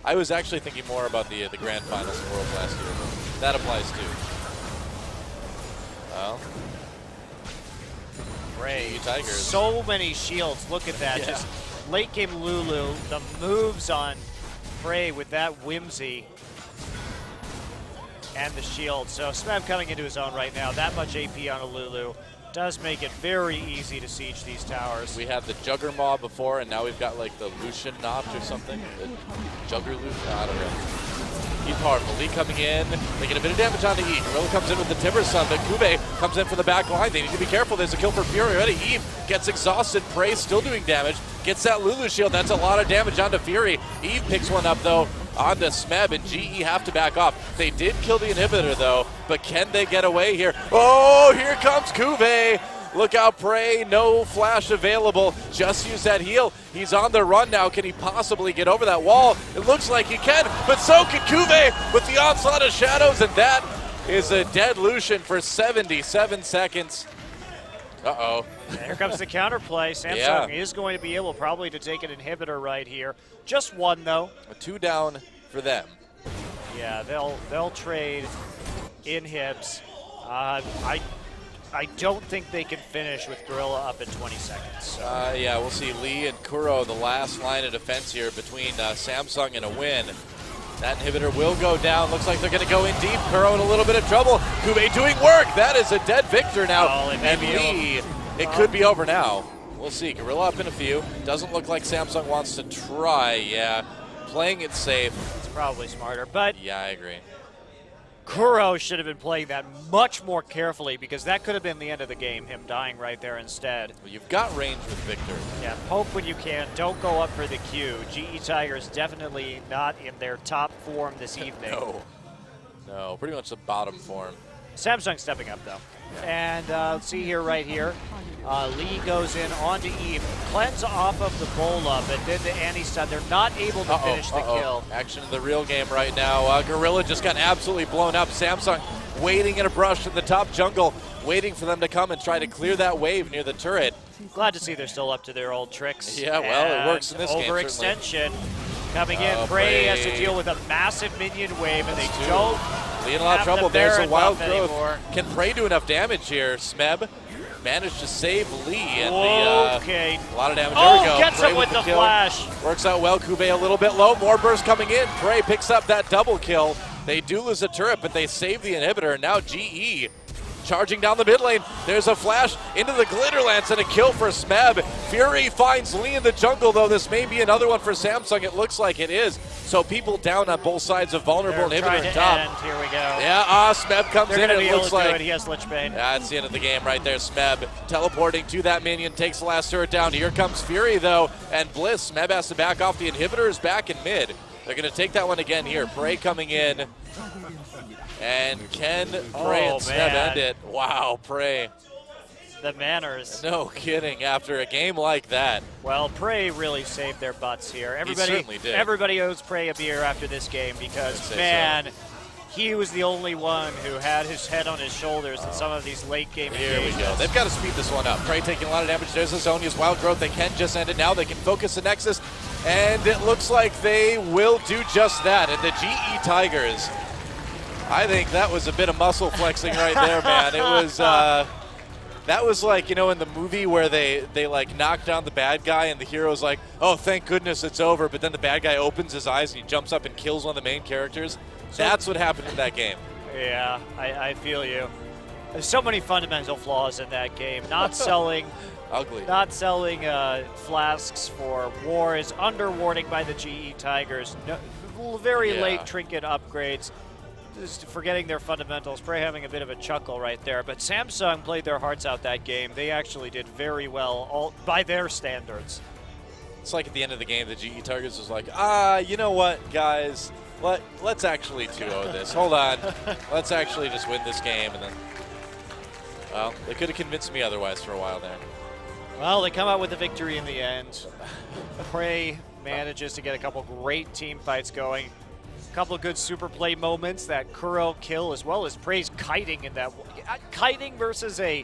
I was actually thinking more about the grand finals of Worlds last year. That applies too. Well, Great. Tigers. So many shields. Look at that. Yeah. Just late game Lulu. The moves on Prey with that whimsy. And the shield. So Smeb coming into his own right now. That much AP on a Lulu does make it very easy to siege these towers. We had the Jugger Maw before, and now we've got like the Lucian Notch or something. The Jugger Lucian? I don't know. He's powerful. Lee coming in, making a bit of damage onto E. Gorilla comes in with the Timber Sun, but Kube comes in from the back line. They need to be careful. There's a kill for Fury already. Eve gets exhausted. Prey still doing damage. Gets that Lulu shield. That's a lot of damage onto Fury. Eve picks one up though onto Smeb, and GE have to back off. They did kill the inhibitor though, but can they get away here? Oh, here comes Kube. Look out, Prey, no flash available. Just use that heal. He's on the run now. Can he possibly get over that wall? It looks like he can, but so can Kube with the onslaught of shadows, and that is a dead Lucian for 77 seconds. Uh-oh. Here comes the counterplay. Samsung is going to be able probably to take an inhibitor right here. Just one though. A 2 down for them. Yeah, they'll trade inhibs. I don't think they can finish with Gorilla up in 20 seconds. Yeah, we'll see Lee and Kuro, the last line of defense here between Samsung and a win. That inhibitor will go down. Looks like they're going to go in deep. Kuro in a little bit of trouble. Kube doing work. That is a dead Victor now. Oh, and Lee, it could be over now. We'll see. Gorilla up in a few. Doesn't look like Samsung wants to try. Yeah, playing it safe. It's probably smarter, but Yeah, I agree. Kuro should have been playing that much more carefully because that could have been the end of the game, him dying right there instead. Well, you've got range with Victor. Yeah, poke when you can. Don't go up for the Q. GE Tigers definitely not in their top form this evening. No, pretty much the bottom form. Samsung stepping up, though. And let's see here, right here. Lee goes in onto Eve. Cleanse off of the Bola, but then the anti-stun. They're not able to finish the kill. Action in the real game right now. Gorilla just got absolutely blown up. Samsung waiting in a brush in the top jungle, waiting for them to come and try to clear that wave near the turret. Glad to see they're still up to their old tricks. Yeah, well, it works in this game, Overextension coming in. Prey has to deal with a massive minion wave, and they don't Lee in a lot of have trouble. the There's a Baron wild buff growth. anymore. Can Prey do enough damage here? Smeb managed to save Lee. And Okay. a lot of damage. Oh, there we go. gets Prey him with the kill. flash. Works out well. Kube a little bit low. More burst coming in. Prey picks up that double kill. They do lose a turret, but they save the inhibitor. And now GE charging down the mid lane. There's a flash into the Glitterlance and a kill for Smeb. Fury finds Lee in the jungle, though. This may be another one for Samsung. It looks like it is. So people down on both sides of vulnerable They're inhibitor trying and to top. end. Here we go. Yeah, Smeb comes They're in. going to be It able looks to do like it. He has Lich Bane. that's the end of the game right there. Smeb teleporting to that minion, takes the last turret down. Here comes Fury, though, and Bliss. Smeb has to back off. The inhibitor is back in mid. They're going to take that one again here. Prey coming in. And can Prey and Smeb end it? Wow, Prey. The manners. No kidding. After a game like that. Well, Prey really saved their butts here. Everybody, certainly did. Everybody owes Prey a beer after this game because, man, he was the only one who had his head on his shoulders in some of these late game Here we go. They've got to speed this one up. Prey taking a lot of damage. There's Azonia's wild growth. They can just end it now. They can focus the Nexus. And it looks like they will do just that. And the GE Tigers, I think that was a bit of muscle flexing right there, man. It was, that was like, you know, in the movie where they like knock down the bad guy and the hero's like, oh, thank goodness it's over. But then the bad guy opens his eyes and he jumps up and kills one of the main characters. That's what happened in that game. Yeah, I feel you. There's so many fundamental flaws in that game. Not selling, ugly. Not selling flasks for war is underwarding by the GE Tigers. No, very late trinket upgrades. Just forgetting their fundamentals. Prey having a bit of a chuckle right there. But Samsung played their hearts out that game. They actually did very well, all by their standards. It's like at the end of the game, the GE Tigers was like, you know what, guys? Let's actually 2-0 this. Hold on. Let's actually just win this game. And then, well, they could have convinced me otherwise for a while there. Well, they come out with a victory in the end. Prey manages to get a couple great team fights going. A couple of good super play moments, that Kuro kill, as well as Prey's kiting in that. Kiting versus a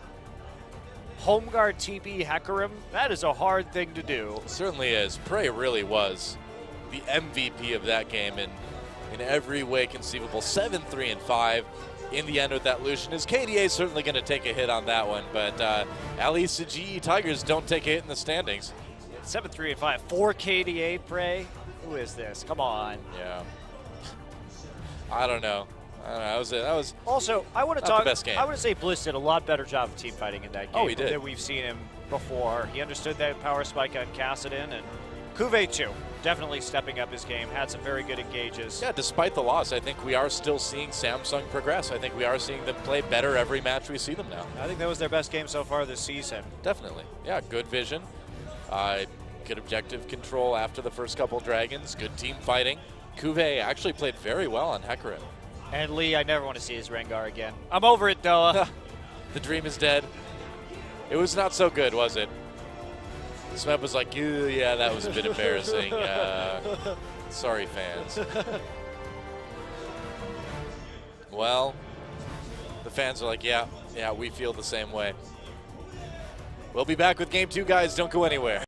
home guard TP Hecarim, that is a hard thing to do. It certainly is. Prey really was the MVP of that game in every way conceivable. 7-3-5 in the end with that Lucian. His KDA is certainly going to take a hit on that one, but at least the GE Tigers don't take a hit in the standings. 7-3-5, 4 KDA Prey. Who is this? Come on. Yeah. I don't know. That was also, I want to talk. The best game. I want to say Bliss did a lot better job of team fighting in that game. Oh, he did. Than we've seen him before. He understood that power spike on Kassadin, and Cuvée too. Definitely stepping up his game. Had some very good engages. Yeah, despite the loss, I think we are still seeing Samsung progress. I think we are seeing them play better every match we see them now. I think that was their best game so far this season. Definitely. Yeah, good vision. Good objective control after the first couple dragons. Good team fighting. Cuvée actually played very well on Hecarim. And Lee, I never want to see his Rengar again. I'm over it, though. The dream is dead. It was not so good, was it? Smeb was like, yeah, that was a bit embarrassing. Sorry, fans. Well, the fans are like, yeah, we feel the same way. We'll be back with Game 2, guys. Don't go anywhere.